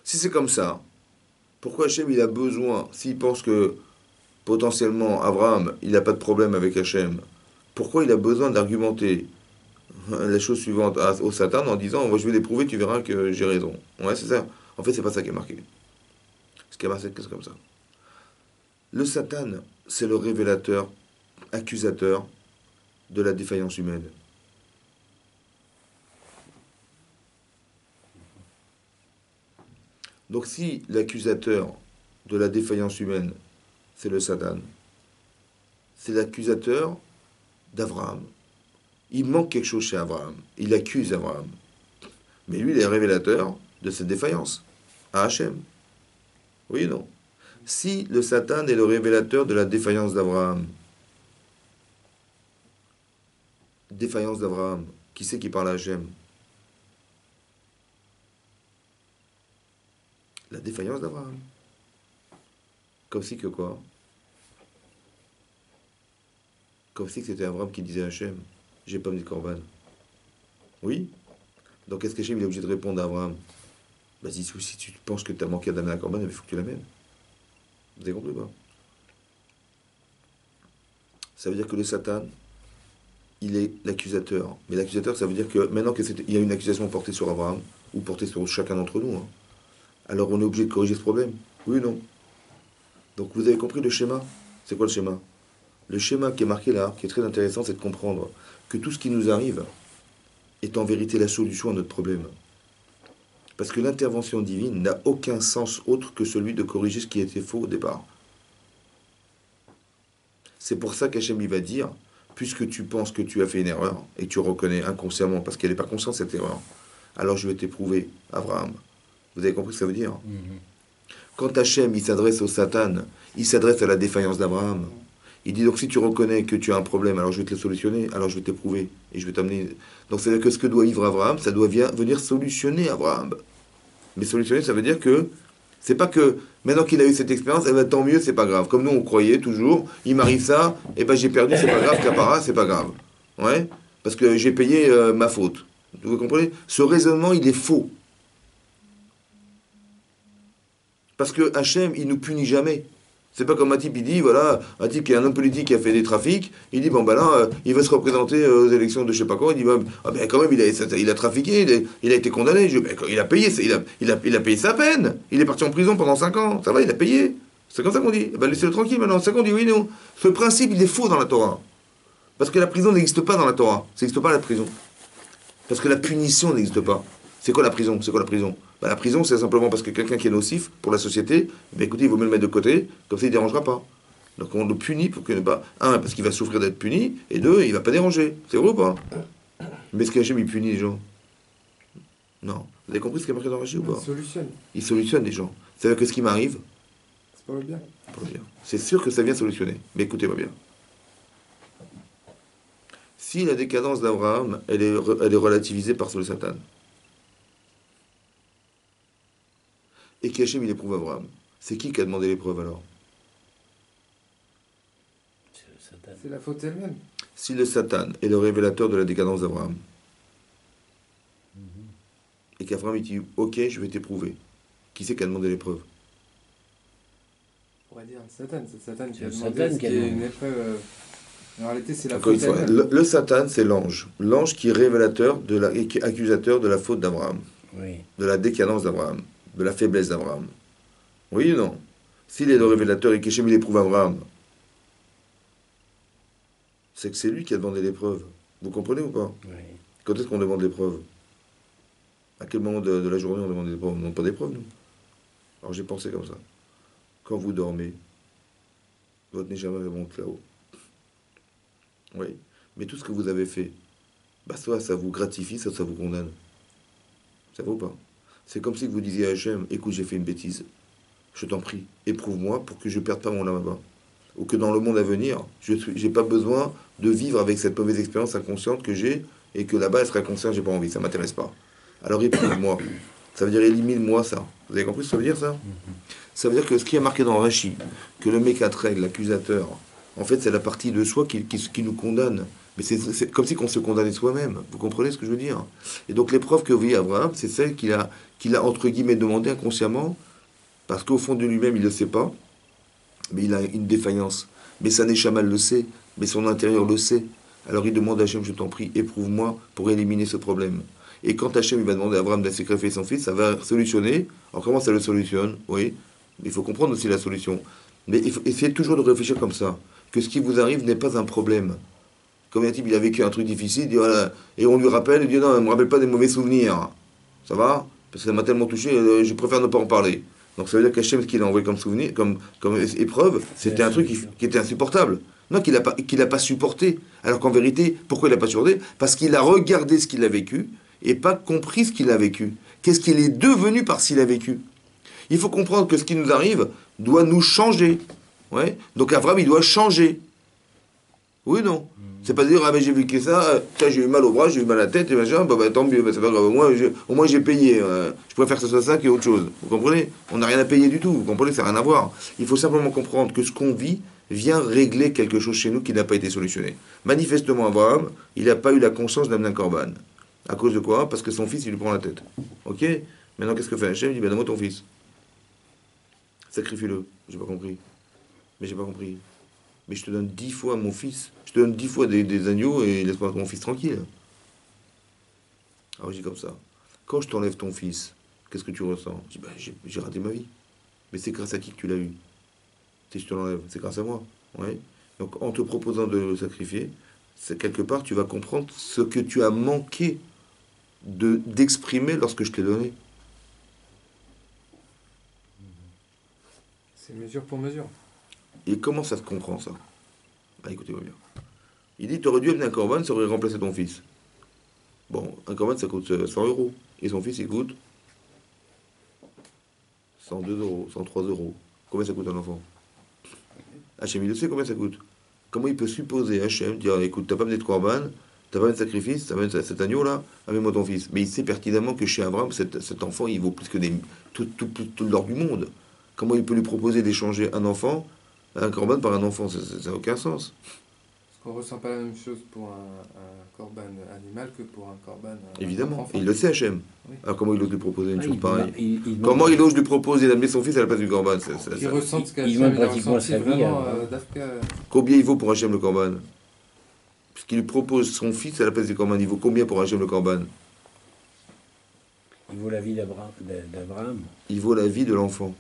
Si c'est comme ça, pourquoi Hachem il a besoin, s'il pense que potentiellement Abraham il n'a pas de problème avec Hachem, pourquoi il a besoin d'argumenter la chose suivante au Satan en disant moi je vais l'éprouver, tu verras que j'ai raison. Ouais, c'est ça. En fait, c'est pas ça qui est marqué. Ce qui est marqué, c'est comme ça. Le Satan, c'est le révélateur, accusateur de la défaillance humaine. Donc si l'accusateur de la défaillance humaine, c'est le Satan, c'est l'accusateur d'Abraham. Il manque quelque chose chez Abraham. Il accuse Abraham. Mais lui, il est révélateur de cette défaillance à Hachem. Oui ou non? Si le Satan est le révélateur de la défaillance d'Abraham, qui c'est qui parle à Hachem? La défaillance d'Abraham. Comme si que quoi? Comme si que c'était Abraham qui disait à Hachem, j'ai pas mis de corban. Oui? Donc est-ce qu'Hachem il est obligé de répondre à Abraham? Bah si tu penses que tu as manqué d'amener la corban, il faut que tu l'amènes. Vous avez compris ou pas? Ça veut dire que le Satan, il est l'accusateur. Mais l'accusateur, ça veut dire que maintenant qu'il y a une accusation portée sur Abraham, ou portée sur chacun d'entre nous, hein, alors on est obligé de corriger ce problème. Oui ou non? Donc vous avez compris le schéma? C'est quoi le schéma? Le schéma qui est marqué là, qui est très intéressant, c'est de comprendre que tout ce qui nous arrive est en vérité la solution à notre problème. Parce que l'intervention divine n'a aucun sens autre que celui de corriger ce qui était faux au départ. C'est pour ça qu'Hachem il va dire, puisque tu penses que tu as fait une erreur, et tu reconnais inconsciemment, parce qu'elle n'est pas consciente cette erreur, alors je vais t'éprouver, Abraham. Vous avez compris ce que ça veut dire? Quand Hachem il s'adresse au Satan, il s'adresse à la défaillance d'Abraham. Il dit donc si tu reconnais que tu as un problème, alors je vais te le solutionner, alors je vais t'éprouver, et je vais t'amener... Donc c'est-à-dire que ce que doit vivre Abraham, ça doit venir solutionner Abraham. Mais solutionner, ça veut dire que c'est pas que maintenant qu'il a eu cette expérience, eh ben, tant mieux, c'est pas grave. Comme nous on croyait toujours, il m'arrive ça, et ben j'ai perdu, c'est pas grave, capara, c'est pas grave. Ouais? Parce que j'ai payé ma faute. Vous comprenez? Ce raisonnement, il est faux. Parce que Hachem, il nous punit jamais. C'est pas comme un type, il dit, voilà, un type qui est un homme politique qui a fait des trafics, il dit, bon ben là, il veut se représenter aux élections de je sais pas quoi, il dit, ah ben quand même, il a trafiqué, il a été condamné, il a payé, il a payé sa peine, il est parti en prison pendant 5 ans, ça va, il a payé. C'est comme ça qu'on dit. Ben laissez-le tranquille maintenant, c'est ça qu'on dit, oui, non. Ce principe, il est faux dans la Torah. Parce que la prison n'existe pas dans la Torah, ça n'existe pas la prison. Parce que la punition n'existe pas. C'est quoi la prison? C'est quoi la prison? Ben, la prison, c'est simplement parce que quelqu'un qui est nocif pour la société, ben, écoutez, il vaut mieux le mettre de côté, comme ça il ne dérangera pas. Donc on le punit pour que ne pas... Un, parce qu'il va souffrir d'être puni, et deux, il ne va pas déranger. C'est vrai ou pas? Mais est-ce qu'Hachem, il punit les gens? Non. Vous avez compris ce qui est marqué dans Rashi ou pas? Il solutionne. Il solutionne les gens. C'est-à-dire que ce qui m'arrive, C'est pas le bien. pour le bien. C'est sûr que ça vient solutionner. Mais écoutez-moi bien. Si la décadence d'Abraham, elle est relativisée par le Satan, et qu'Hachem il éprouve Abraham, c'est qui a demandé l'épreuve alors? C'est le Satan. C'est la faute elle-même. Si le Satan est le révélateur de la décadence d'Abraham, et qu'Abraham il dit ok, je vais t'éprouver, qui c'est qui a demandé l'épreuve? On pourrait dire Satan. C'est Satan qui C'est a le demandé Satan à ce qui a qu'il y ait demandé. une épreuve. En réalité, c'est la Encore une faute fois, elle-même. le Satan c'est l'ange. L'ange qui est révélateur, et qui est accusateur de la faute d'Abraham, Oui. de la décadence d'Abraham, de la faiblesse d'Abraham. Oui ou non? S'il est le révélateur et qu'Hachem il éprouve Abraham, c'est que c'est lui qui a demandé l'épreuve. Vous comprenez ou pas? Oui. Quand est-ce qu'on demande l'épreuve? À quel moment de la journée on demande l'épreuve? On ne demande pas d'épreuve, nous. Alors j'ai pensé comme ça. Quand vous dormez, votre Neshama remonte là-haut. Oui. Mais tout ce que vous avez fait, bah soit ça vous gratifie, soit ça vous condamne. Ça va ou pas? C'est comme si vous disiez à Hachem, écoute, j'ai fait une bêtise. Je t'en prie, éprouve-moi pour que je ne perde pas mon âme là-bas. Ou que dans le monde à venir, je n'ai pas besoin de vivre avec cette mauvaise expérience inconsciente que j'ai et que là-bas, elle sera consciente, j'ai pas envie, ça m'intéresse pas. Alors éprouve-moi. Ça veut dire élimine-moi ça. Vous avez compris ce que ça veut dire ça? Ça veut dire que ce qui est marqué dans Rashi, que le Mekatreg, l'accusateur, en fait, c'est la partie de soi qui nous condamne. Mais c'est comme si on se condamnait soi-même. Vous comprenez ce que je veux dire? Et donc l'épreuve que vit Abraham, c'est celle qu'il a, entre guillemets, demandé inconsciemment, parce qu'au fond de lui-même, il ne le sait pas, mais il a une défaillance. Mais sa Neshama le sait, mais son intérieur le sait. Alors il demande à Hachem, je t'en prie, éprouve-moi pour éliminer ce problème. Et quand Hachem il va demander à Abraham de sacrifier son fils, ça va solutionner. Alors comment ça le solutionne? Oui, mais il faut comprendre aussi la solution. Mais il faut essayer toujours de réfléchir comme ça, que ce qui vous arrive n'est pas un problème. Comme un type, il a vécu un truc difficile, il dit, voilà, et on lui rappelle, il dit non, ne me rappelle pas des mauvais souvenirs. Ça va? Parce que ça m'a tellement touché, je préfère ne pas en parler. Donc ça veut dire qu'Hachem, ce qu'il a envoyé comme souvenir, comme épreuve, c'était un truc qui était insupportable. Non, qu'il a pas supporté. Alors qu'en vérité, pourquoi il n'a pas supporté? Parce qu'il a regardé ce qu'il a vécu et pas compris ce qu'il a vécu. Qu'est-ce qu'il est devenu par ce qu'il a vécu? Il faut comprendre que ce qui nous arrive doit nous changer. Ouais. Donc Abraham, il doit changer. Oui ou non? C'est pas dire, ah ben j'ai vécu ça, j'ai eu mal au bras, j'ai eu mal à la tête, et machin, bah tant mieux, bah, c'est pas grave, au moins j'ai payé, je préfère que ce soit ça qu'autre chose. Vous comprenez? On n'a rien à payer du tout, vous comprenez? Ça n'a rien à voir. Il faut simplement comprendre que ce qu'on vit vient régler quelque chose chez nous qui n'a pas été solutionné. Manifestement, Abraham, il n'a pas eu la conscience d'amener un corban. À cause de quoi? Parce que son fils, il lui prend la tête. Ok? Maintenant, qu'est-ce que fait Hachem? Il dit, ben donne-moi ton fils. Sacrifie-le. J'ai pas compris. Mais j'ai pas compris. Mais je te donne 10 fois mon fils. Je te donne 10 fois des agneaux et laisse-moi mon fils tranquille. Alors je dis comme ça. Quand je t'enlève ton fils, qu'est-ce que tu ressens? Je dis, ben, j'ai raté ma vie. Mais c'est grâce à qui que tu l'as eu? Si je te l'enlève, c'est grâce à moi. Ouais. Donc en te proposant de le sacrifier, c'est quelque part tu vas comprendre ce que tu as manqué d'exprimer lorsque je t'ai donné. C'est mesure pour mesure. Et comment ça se comprend ça? Ah, écoutez-moi bien. Il dit, tu aurais dû amener un corban, ça aurait remplacé ton fils. Bon, un corban, ça coûte 100 euros. Et son fils, il coûte 102 euros, 103 euros. Combien ça coûte un enfant? Hachem, il le sait combien ça coûte. Comment il peut supposer Hachem, dire, écoute, t'as pas amené de corban, t'as pas amené de sacrifice, t'as amené cet agneau-là, amène-moi ton fils. Mais il sait pertinemment que chez Abraham, cet enfant, il vaut plus que tout l'or du monde. Comment il peut lui proposer d'échanger un enfant, un corban par un enfant? Ça n'a aucun sens. Parce qu'on ressent pas la même chose pour un corban animal que pour un corban Évidemment, enfant. il le sait Hachem. Oui. Alors comment il ose lui proposer une chose il pareille? demande- Comment il ose lui proposer d'amener son fils à la place du corban? Qui ressent ce il qu'Hachem demande il a pratiquement ressenti sa vie, vraiment alors. d'Afka. Combien il vaut pour Hachem le corban? Puisqu'il lui propose son fils à la place du corban, il vaut combien pour Hachem le corban? Il vaut la vie d'Abraham. Il vaut la vie de l'enfant.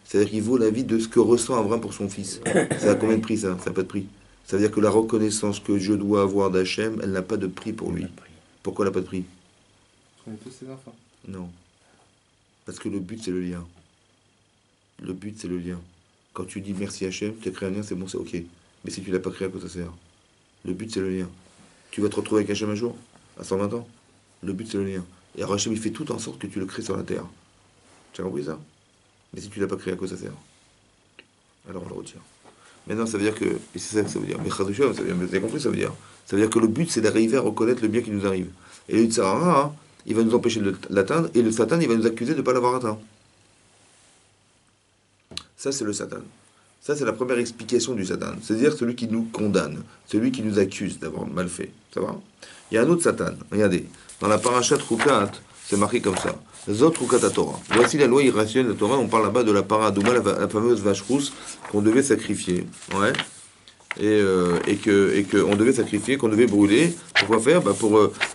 C'est-à-dire qu'il vaut la vie de ce que ressent Abraham pour son fils. Ça a combien de prix ça? Ça n'a pas de prix. Ça veut dire que la reconnaissance que je dois avoir d'Hachem, elle n'a pas de prix pour lui. Pourquoi elle n'a pas de prix? Je connais tous ses enfants. Non. Parce que le but, c'est le lien. Le but, c'est le lien. Quand tu dis merci Hachem, tu as créé un lien, c'est bon, c'est ok. Mais si tu ne l'as pas créé, à quoi ça sert? Le but, c'est le lien. Tu vas te retrouver avec Hachem un jour, à 120 ans. Le but, c'est le lien. Et alors Hachem, il fait tout en sorte que tu le crées sur la terre. Tu as compris ça? Mais si tu ne l'as pas créé, à quoi ça sert? Alors on le retire. Maintenant, ça veut dire que, et c'est ça que ça veut dire, mais Chadusha, ça veut dire, vous avez compris, ça veut dire que le but, c'est d'arriver à reconnaître le bien qui nous arrive. Et le Yitzhara, il va nous empêcher de l'atteindre, et le Satan, il va nous accuser de ne pas l'avoir atteint. Ça, c'est le Satan. Ça, c'est la première explication du Satan. C'est-à-dire celui qui nous condamne, celui qui nous accuse d'avoir mal fait. Ça va? Il y a un autre Satan. Regardez, dans la parashat Rukat, c'est marqué comme ça. Zot Rukat Torah. Voici la loi irrationnelle de la Torah. On parle là-bas de la paradouma, la fameuse vache rousse qu'on devait sacrifier. Ouais. Et que on devait sacrifier, qu'on devait brûler. Pourquoi faire?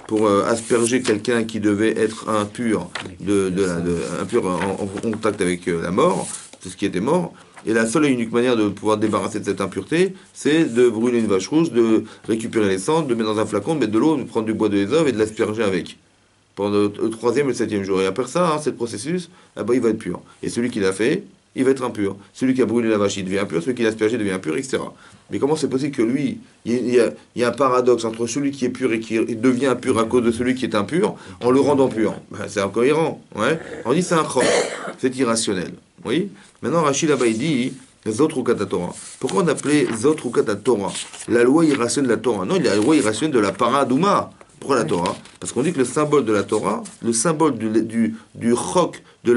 Pour asperger quelqu'un qui devait être impur, impur en contact avec la mort, c'est ce qui était mort. Et la seule et unique manière de pouvoir débarrasser de cette impureté, c'est de brûler une vache rousse, de récupérer les cendres, de mettre dans un flacon, de mettre de l'eau, de prendre du bois de ésove et de l'asperger avec. Pendant le 3e et le 7e jour. Et après ça, c'est le processus, il va être pur. Et celui qui l'a fait, il va être impur. Celui qui a brûlé la vache, il devient impur. Celui qui l'a aspergé devient impur, etc. Mais comment c'est possible que lui, il y a un paradoxe entre celui qui est pur et qui devient impur à cause de celui qui est impur, en le rendant pur? Ben, c'est incohérent. Ouais. On dit c'est un chok, c'est irrationnel. Oui. Maintenant, Rachid là-bas, il dit Zotrukat Torah. Pourquoi on appelait Zotrukat Torah? La loi irrationnelle de la Torah. Non, il y a la loi irrationnelle de la Paradouma. Pourquoi la Torah? Parce qu'on dit que le symbole de la Torah, le symbole du chok, de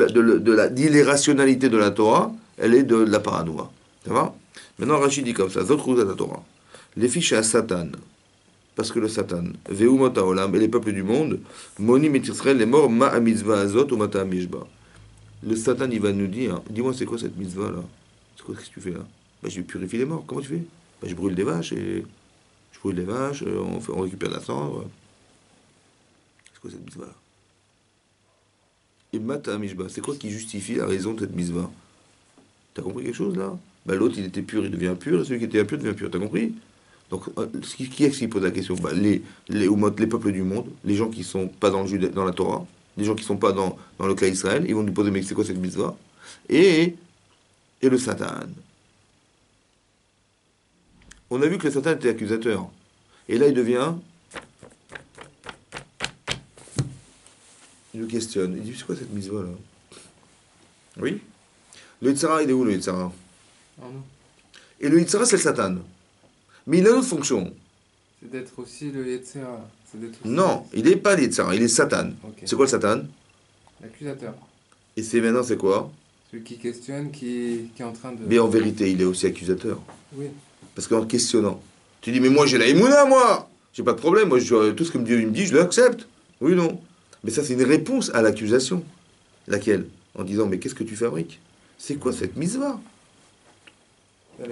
l'irrationalité de la Torah, elle est de la Paradouma. Ça va? Maintenant, Rachid dit comme ça Zotrukat Torah. Les fiches à Satan. Parce que le Satan, Veumot Haolam, et les peuples du monde, Monim et Israël, les morts, Ma Mitzvah Azot ou Mata Mishba. Le Satan, il va nous dire dis-moi, c'est quoi cette mitzvah là? C'est quoi, qu'est-ce que tu fais là? Bah, je purifie les morts. Comment tu fais? Bah, je brûle des vaches et. Je brûle des vaches, on récupère de la cendre. C'est quoi cette mitzvah là? Et Mata Mishba, c'est quoi qui justifie la raison de cette mitzvah? T'as compris quelque chose là? Bah, l'autre, il était pur, il devient impur, et celui qui était impur devient pur. T'as compris? Donc, qui est-ce qui pose la question? Bah, les peuples du monde, les gens qui ne sont pas dans la Torah, les gens qui ne sont pas dans le clan Israël, ils vont nous poser, mais c'est quoi cette mitzvah? Et le Satan. On a vu que le Satan était accusateur. Et là, il devient... Il nous questionne. Il dit, c'est quoi cette mitzvah là? Oui? Le Yitzhara, il est où le Yitzhara? Ah non. Et le Yitzhara, c'est le Satan. Mais il a une autre fonction. C'est d'être aussi le Yetzera. Non, il n'est pas le Yitzhara, il est Satan. Okay. C'est quoi le Satan? L'accusateur. Et c'est maintenant, c'est quoi? Celui qui questionne, qui est en train de... Mais en vérité, il est aussi accusateur. Oui. Parce qu'en questionnant, tu dis, mais moi j'ai la Emouna, moi! J'ai pas de problème, moi tout ce que Dieu me dit, je l'accepte. Oui, non. Mais ça, c'est une réponse à l'accusation. Laquelle? En disant, mais qu'est-ce que tu fabriques? C'est quoi cette mitzvah?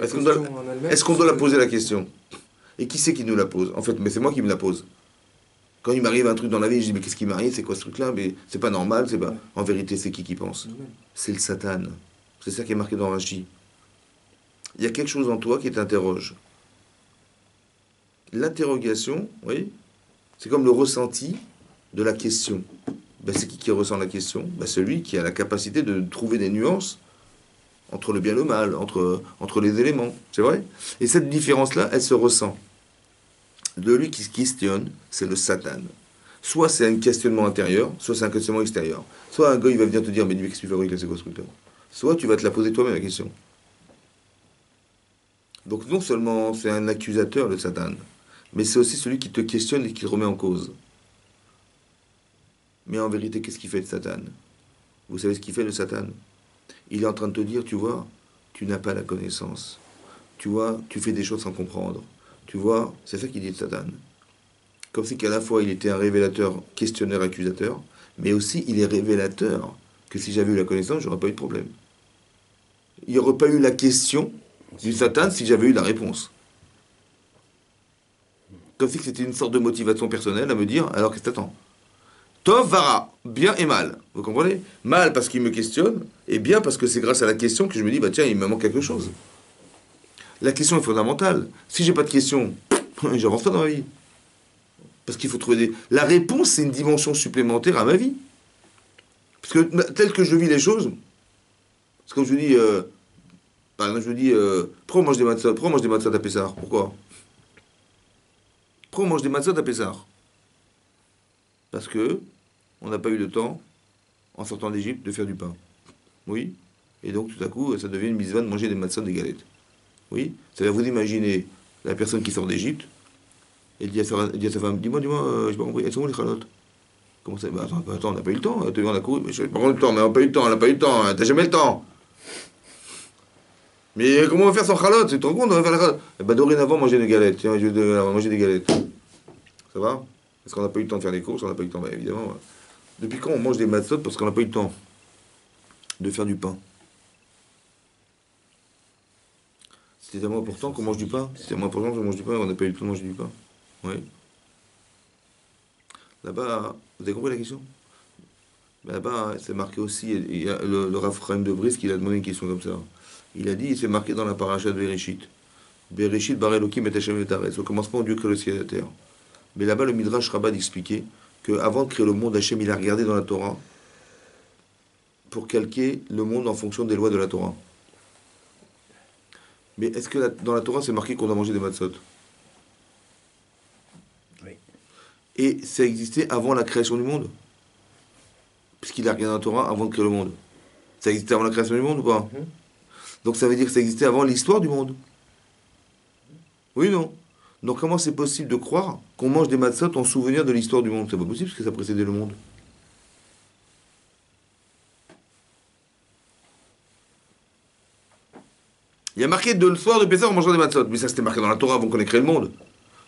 Est-ce qu'on doit la poser la question? Et qui c'est qui nous la pose? En fait, mais c'est moi qui me la pose. Quand il m'arrive un truc dans la vie, je dis, mais qu'est-ce qui m'arrive? C'est quoi ce truc-là? Mais c'est pas normal, c'est pas... En vérité, c'est qui pense? C'est le Satan. C'est ça qui est marqué dans Rashi. Il y a quelque chose en toi qui t'interroge. L'interrogation, oui, c'est comme le ressenti de la question. Ben, c'est qui ressent la question? Ben, celui qui a la capacité de trouver des nuances entre le bien et le mal, entre les éléments. C'est vrai? Et cette différence-là, elle se ressent. De lui qui se questionne, c'est le Satan. Soit c'est un questionnement intérieur, soit c'est un questionnement extérieur. Soit un gars, il va venir te dire, mais qu'est-ce que tu fabriques là, c'est quoi ce truc-là? Soit tu vas te la poser toi-même la question. Donc non seulement c'est un accusateur, le Satan, mais c'est aussi celui qui te questionne et qui te remet en cause. Mais en vérité, qu'est-ce qu'il fait le Satan? Vous savez ce qu'il fait le Satan? Il est en train de te dire, tu vois, tu n'as pas la connaissance. Tu vois, tu fais des choses sans comprendre. Tu vois, c'est ça qu'il dit le Satan. Comme si qu'à la fois il était un révélateur, questionneur, accusateur, mais aussi il est révélateur que si j'avais eu la connaissance, j'aurais pas eu de problème. Il n'y aurait pas eu la question du Satan si j'avais eu la réponse. Comme si c'était une sorte de motivation personnelle à me dire, alors qu'est-ce que t'attends? Tov vara, bien et mal. Vous comprenez? Mal parce qu'il me questionne, et bien parce que c'est grâce à la question que je me dis, bah tiens, il me manque quelque chose. La question est fondamentale. Si j'ai pas de question, j'avance pas dans ma vie. Parce qu'il faut trouver des... La réponse, c'est une dimension supplémentaire à ma vie. Parce que tel que je vis les choses, c'est comme je dis, par exemple, je dis, pourquoi on mange des matzot? Pourquoi on mange des matzot à Pessah? Pourquoi? Pourquoi on mange des matzot à Pessah? Parce que on n'a pas eu le temps, en sortant d'Égypte, de faire du pain. Oui. Et donc, tout à coup, ça devient une mitzvah de manger des matzot, des galettes. Oui. C'est-à-dire, vous imaginez la personne qui sort d'Égypte, et dit à sa femme, dis-moi, j'ai pas compris, elles sont où les chalotes? Comment ça? Bah, attends, on n'a pas eu le temps, on a couru, mais je n'ai pas eu le temps, mais on n'a pas eu le temps, t'as jamais le temps. Mais comment on va faire sans chalote? Tu te rends compte, on va faire la chalote? Eh ben, dorénavant, manger des galettes, tiens, je vais manger des galettes. Ça va? Parce qu'on n'a pas eu le temps de faire les courses, on n'a pas eu le temps, bah, évidemment. Depuis quand on mange des matzot? Parce qu'on n'a pas eu le temps de faire du pain. C'était tellement important qu'on mange du pain. C'était tellement important qu'on mange du pain et on n'a pas eu le temps de manger du pain. Oui. Là-bas, vous avez compris la question? Ben là-bas, c'est marqué aussi, il y a le Rav Chaim de Brisk, il a demandé une question comme ça. Il a dit, c'est marqué dans la paracha de Bereshit. Bereshit bar Elokim et Hashem et Aretz. Au commencement, Dieu crée le ciel et la terre. Mais là-bas, le Midrash Rabbah expliquait qu'avant de créer le monde, Hashem, il a regardé dans la Torah pour calquer le monde en fonction des lois de la Torah. Mais est-ce que dans la Torah, c'est marqué qu'on doit manger des matzot? Oui. Et ça existait avant la création du monde? Puisqu'il a rien dans la Torah avant de créer le monde. Ça existait avant la création du monde ou pas? Donc ça veut dire que ça existait avant l'histoire du monde. Oui ou non? Donc comment c'est possible de croire qu'on mange des matzot en souvenir de l'histoire du monde? C'est pas possible parce que ça précédait le monde. Il y a marqué de le soir de Pessah en mangeant des matzot. Mais ça c'était marqué dans la Torah avant qu'on ait créé le monde.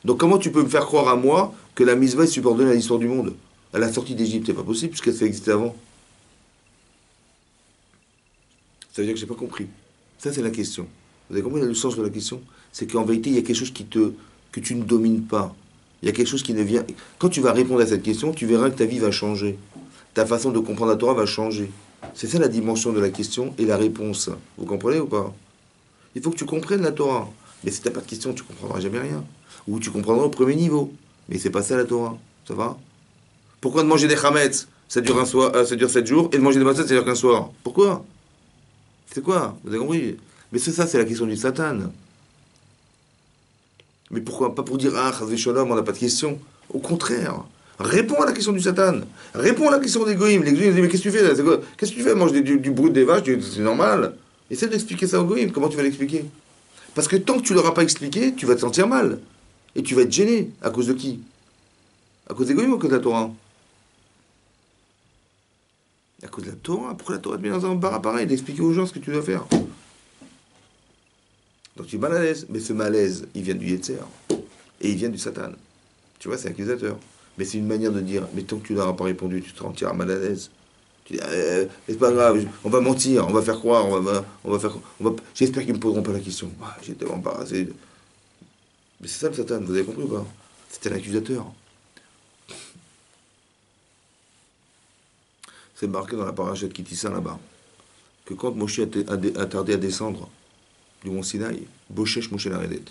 Donc comment tu peux me faire croire à moi que la mitzvah est subordonnée à l'histoire du monde? À la sortie d'Égypte, c'est pas possible puisque ça existait avant. Ça veut dire que j'ai pas compris. Ça c'est la question. Vous avez compris le sens de la question? C'est qu'en vérité, il y a quelque chose que tu ne domines pas. Il y a quelque chose qui ne vient... Quand tu vas répondre à cette question, tu verras que ta vie va changer. Ta façon de comprendre la Torah va changer. C'est ça la dimension de la question et la réponse. Vous comprenez ou pas? Il faut que tu comprennes la Torah. Mais si tu n'as pas de question, tu ne comprendras jamais rien. Ou tu comprendras au premier niveau. Mais c'est pas ça la Torah. Ça va? Pourquoi de manger des chametz, ça dure 7 jours, et de manger des matzot, ça dure qu'un soir? Pourquoi? C'est quoi? Vous avez compris? Mais c'est ça, c'est la question du Satan. Mais pourquoi? Pas pour dire, ah, Chazé Shalom, on n'a pas de question. Au contraire. Réponds à la question du Satan. Réponds à la question des goïms. Les goïms disent, mais qu'est-ce que tu fais là? Qu'est-ce que tu fais? Manger du brut des vaches, c'est normal. Essaie d'expliquer ça aux goïms. Comment tu vas l'expliquer? Parce que tant que tu ne leur as pas expliqué, tu vas te sentir mal. Et tu vas être gêné. À cause de qui? À cause des goïms ou à cause de la Torah? À cause de la Torah. Pourquoi la Torah te met dans un bar pareil d'expliquer aux gens ce que tu dois faire? Donc tu es mal à l'aise. Mais ce malaise, il vient du Yetzer. Et il vient du Satan. Tu vois, c'est accusateur. Mais c'est une manière de dire, mais tant que tu n'auras pas répondu, tu te sentiras mal à l'aise. Tu dis, c'est pas grave, on va mentir, on va faire croire, j'espère qu'ils ne me poseront pas la question. Ah, j'ai tellement embarrassé. Mais c'est ça le Satan, vous avez compris ou pas? C'était un accusateur. C'est marqué dans la paracha de Kitissa là-bas, que quand Moshe a tardé à descendre du mont Sinaï, Boshesh Moshe Laredet,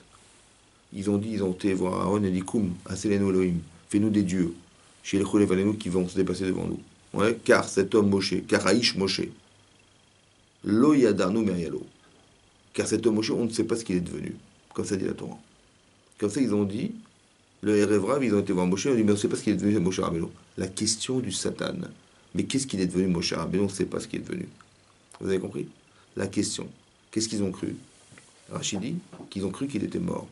ils ont été voir Aaron et dit, Koum, Aselenu Elohim, fais-nous des dieux, chez les Cholevalenu qui vont se dépasser devant nous. Ouais, car cet homme Moshe, car Aïch Moshe, Lo Yadarnu Merialo, car cet homme Moshe, on ne sait pas ce qu'il est devenu. Comme ça dit la Torah. Comme ça, ils ont dit, le Erev Rav, ils ont été voir Moshe, ils ont dit, mais on ne sait pas ce qu'il est devenu Moshe Rabbeinu. La question du Satan. Mais qu'est-ce qu'il est devenu Moshe Rabbeinu? On ne sait pas ce qu'il est devenu. Vous avez compris? La question. Qu'est-ce qu'ils ont cru? Rachid dit qu'ils ont cru qu'il était mort.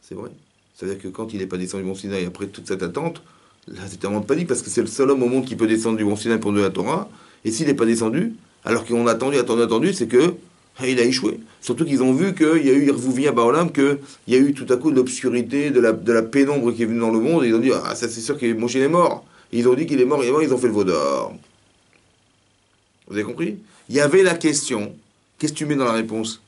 C'est vrai. C'est-à-dire que quand il n'est pas descendu du mont Sinaï, après toute cette attente, là c'était vraiment de panique, parce que c'est le seul homme au monde qui peut descendre du mont Sinaï pour donner la Torah, et s'il n'est pas descendu, alors qu'on a attendu, c'est que il a échoué. Surtout qu'ils ont vu qu'il y a eu Irvouvia Baolam, qu'il y a eu tout à coup de l'obscurité, de la pénombre qui est venue dans le monde, et ils ont dit, ah ça c'est sûr que Moshe est mort. Et ils ont dit qu'il est mort, ils ont fait le veau d'or. Vous avez compris? Il y avait la question, qu'est-ce que tu mets dans la réponse?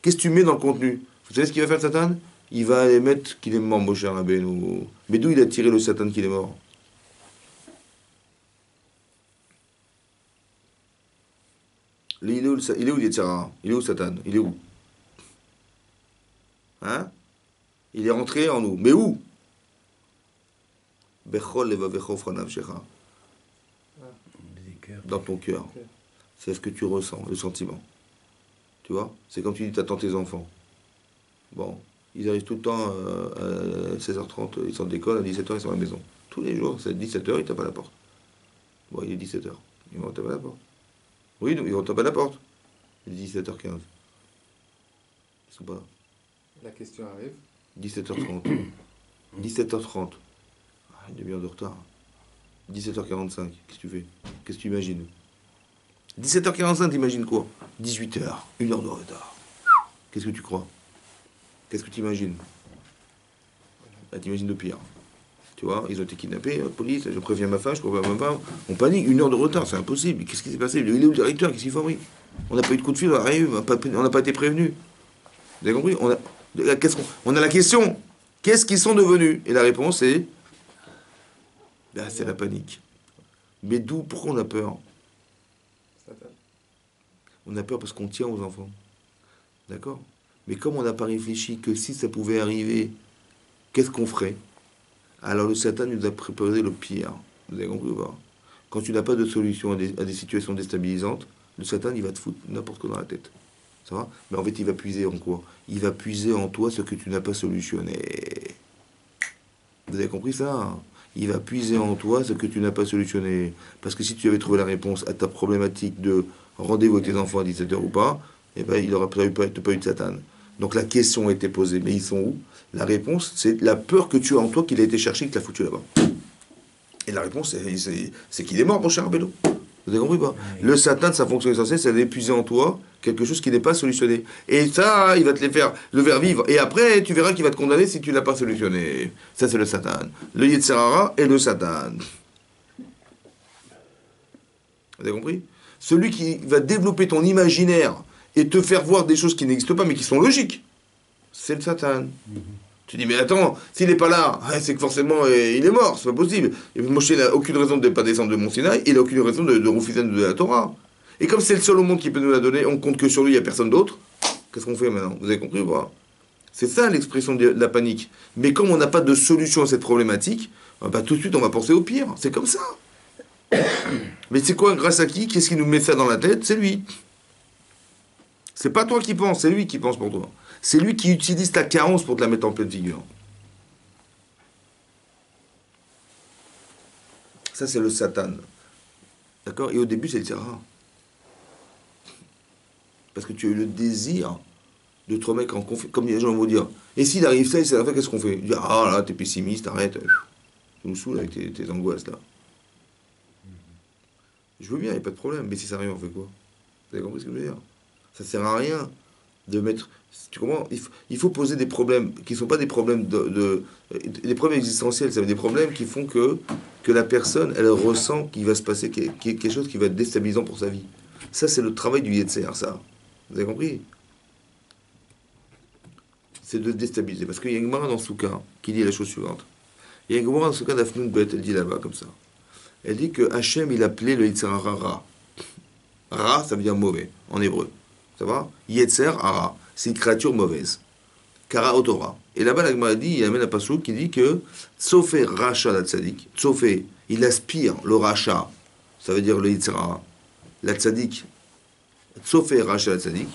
Qu'est-ce que tu mets dans le contenu? Vous savez ce qu'il va faire le Satan? Il va aller mettre qu'il est mort, Moshe Rabbeinu. Mais d'où il a tiré le Satan qu'il est mort? Il est où Yetzirah? Il est où Satan? Il est où? Hein? Il est rentré en nous. Mais où? Bechol levavecho franavshecha. Dans ton cœur. C'est ce que tu ressens, le sentiment. Tu vois? C'est comme tu dis, t'attends tes enfants. Bon. Ils arrivent tout le temps à 16h30, ils sortent d'école, à 17h, ils sont à la maison. Tous les jours, c'est 17h, ils tapent à la porte. Bon, il est 17h. Ils vont taper à la porte. Oui, ils vont taper à la porte. Il est 17h15. Ils sont pas là. La question arrive. 17h30. 17h30. Ah, une demi-heure de retard. 17h45. Qu'est-ce que tu fais? Qu'est-ce que tu imagines? 17h45, t'imagines quoi? 18h. Une heure de retard. Qu'est-ce que tu crois? Qu'est-ce que tu imagines? Là, t'imagines de pire. Tu vois, ils ont été kidnappés, la police, je préviens ma femme, je préviens ma femme. On panique, une heure de retard, c'est impossible. Qu'est-ce qui s'est passé? Il est où le directeur? Qu'est-ce qu'il fabrique? On n'a pas eu de coup de fil, on n'a pas été prévenu. Vous avez compris? On a la question. Qu'est-ce qu'ils sont devenus? Et la réponse est... Ben, c'est la panique. Mais d'où? Pourquoi on a peur? On a peur parce qu'on tient aux enfants. D'accord? Mais comme on n'a pas réfléchi que si ça pouvait arriver, qu'est-ce qu'on ferait? Alors le Satan nous a préparé le pire. Vous avez compris ou pas? quand tu n'as pas de solution à des situations déstabilisantes, le Satan, il va te foutre n'importe quoi dans la tête. Ça va? Mais en fait, il va puiser en quoi? Il va puiser en toi ce que tu n'as pas solutionné. Vous avez compris ça, hein? Il va puiser en toi ce que tu n'as pas solutionné. Parce que si tu avais trouvé la réponse à ta problématique de rendez-vous avec tes enfants à 17h ou pas, eh ben, il n'aurait pas eu de Satan. Donc la question a été posée, mais ils sont où? La réponse, c'est la peur que tu as en toi qu'il a été cherché et que tu l'as foutu là-bas. Et la réponse, c'est qu'il est mort, mon cher Bélo. Vous avez compris pas? Le Satan, sa fonction essentielle, c'est d'épuiser en toi quelque chose qui n'est pas solutionné. Et ça, il va te les faire, le faire vivre. Et après, tu verras qu'il va te condamner si tu ne l'as pas solutionné. Ça, c'est le Satan. Le Yetzer Hara et le Satan. Vous avez compris? Celui qui va développer ton imaginaire et te faire voir des choses qui n'existent pas, mais qui sont logiques, c'est le Satan. Tu dis, mais attends, s'il n'est pas là, c'est que forcément, il est mort, c'est pas possible. Et Moshe n'a aucune raison de ne pas descendre de Mont Sinaï, il n'a aucune raison de refuser de la Torah. Et comme c'est le seul au monde qui peut nous la donner, on compte que sur lui, il n'y a personne d'autre, qu'est-ce qu'on fait maintenant? Vous avez compris ou pas? C'est ça l'expression de la panique. Mais comme on n'a pas de solution à cette problématique, bah, tout de suite, on va penser au pire. C'est comme ça. Mais c'est quoi, grâce à qui? Qu'est-ce qui nous met ça dans la tête? C'est lui. C'est pas toi qui penses, c'est lui qui pense pour toi. C'est lui qui utilise ta carence pour te la mettre en pleine figure. Ça, c'est le Satan. D'accord? Et au début, c'est le Tzara. Parce que tu as eu le désir de te remettre en confiance. Comme les gens vont dire, et s'il arrive ça, et c'est la fin, qu'est-ce qu'on fait? Dire, ah là, t'es pessimiste, arrête. Tu nous saoules avec tes angoisses là. Je veux bien, il n'y a pas de problème. Mais si ça arrive, on fait quoi? Vous avez compris ce que je veux dire? Ça ne sert à rien de mettre... Tu comprends? Il faut poser des problèmes qui ne sont pas des problèmes des problèmes existentiels, ça veut dire des problèmes qui font que la personne, elle ressent qu'il va se passer quelque chose qui va être déstabilisant pour sa vie. Ça, c'est le travail du Yetzer, ça. Vous avez compris? C'est de déstabiliser. Parce qu'il y a une Gemara dans Souka qui dit la chose suivante. Il y a une Gemara dans Souka d'Afnoun Bet, elle dit là-bas comme ça. Elle dit que Hachem, il appelait le Yetzer Hara Ra. Ra, ça veut dire mauvais, en hébreu. Ça va? Yetzer Hara, c'est une créature mauvaise. Kara Otora. Et là-bas, la Gemara dit, il amène un passage qui dit que Tsofé Racha la Tzadik, Tsofé, il aspire le Racha, ça veut dire le Yetzer Hara. La Tzadik, Tsofé Racha la Tzadik,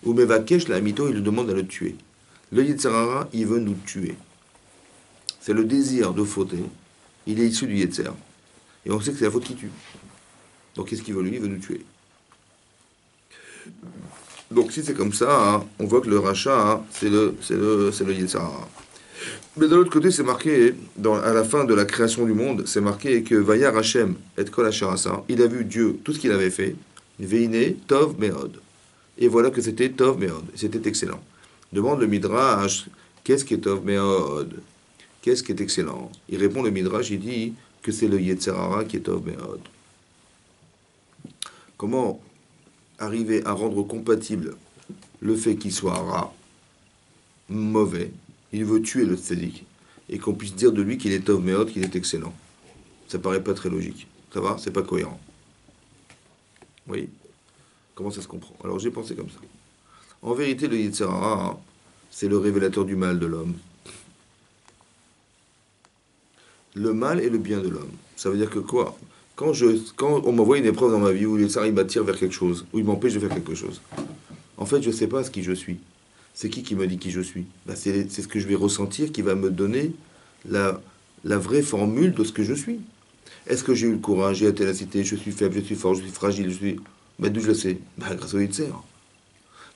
ou Mevakesh la Amito, il lui demande à le tuer. Le Yetzer Hara, il veut nous tuer. C'est le désir de fauter. Il est issu du Yetzer. Et on sait que c'est la faute qui tue. Donc qu'est-ce qu'il veut lui? Il veut nous tuer. Donc si c'est comme ça, hein, on voit que le rachat, hein, c'est le Yetzer Hara. Mais de l'autre côté, c'est marqué, à la fin de la création du monde, c'est marqué que Vayar Hashem et Kol Asherasa, il a vu Dieu, tout ce qu'il avait fait, Veine Tov Meod. Et voilà que c'était Tov Meod, c'était excellent. Demande le Midrash, qu'est-ce qui est Tov Meod? Qu'est-ce qui est excellent? Il répond le Midrash, il dit que c'est le Yetzer Hara qui est Tov Meod. Comment arriver à rendre compatible le fait qu'il soit Ra, mauvais, il veut tuer le tzaddik, et qu'on puisse dire de lui qu'il est Tov Meod, qu'il est excellent? Ça paraît pas très logique. Ça va? C'est pas cohérent. Oui. Comment ça se comprend? Alors j'ai pensé comme ça. En vérité, le Yetzer Hara, hein, c'est le révélateur du mal de l'homme. Le mal et le bien de l'homme. Ça veut dire que quoi? Quand on m'envoie une épreuve dans ma vie où le Yetzer Hara m'attire vers quelque chose, où il m'empêche de faire quelque chose, en fait, je ne sais pas ce qui je suis. C'est qui me dit qui je suis? Ben, c'est ce que je vais ressentir qui va me donner la vraie formule de ce que je suis. Est-ce que j'ai eu le courage, j'ai la ténacité, je suis faible, je suis fort, je suis fragile, je suis... Ben, d'où je le sais? Ben, grâce au Yetzer.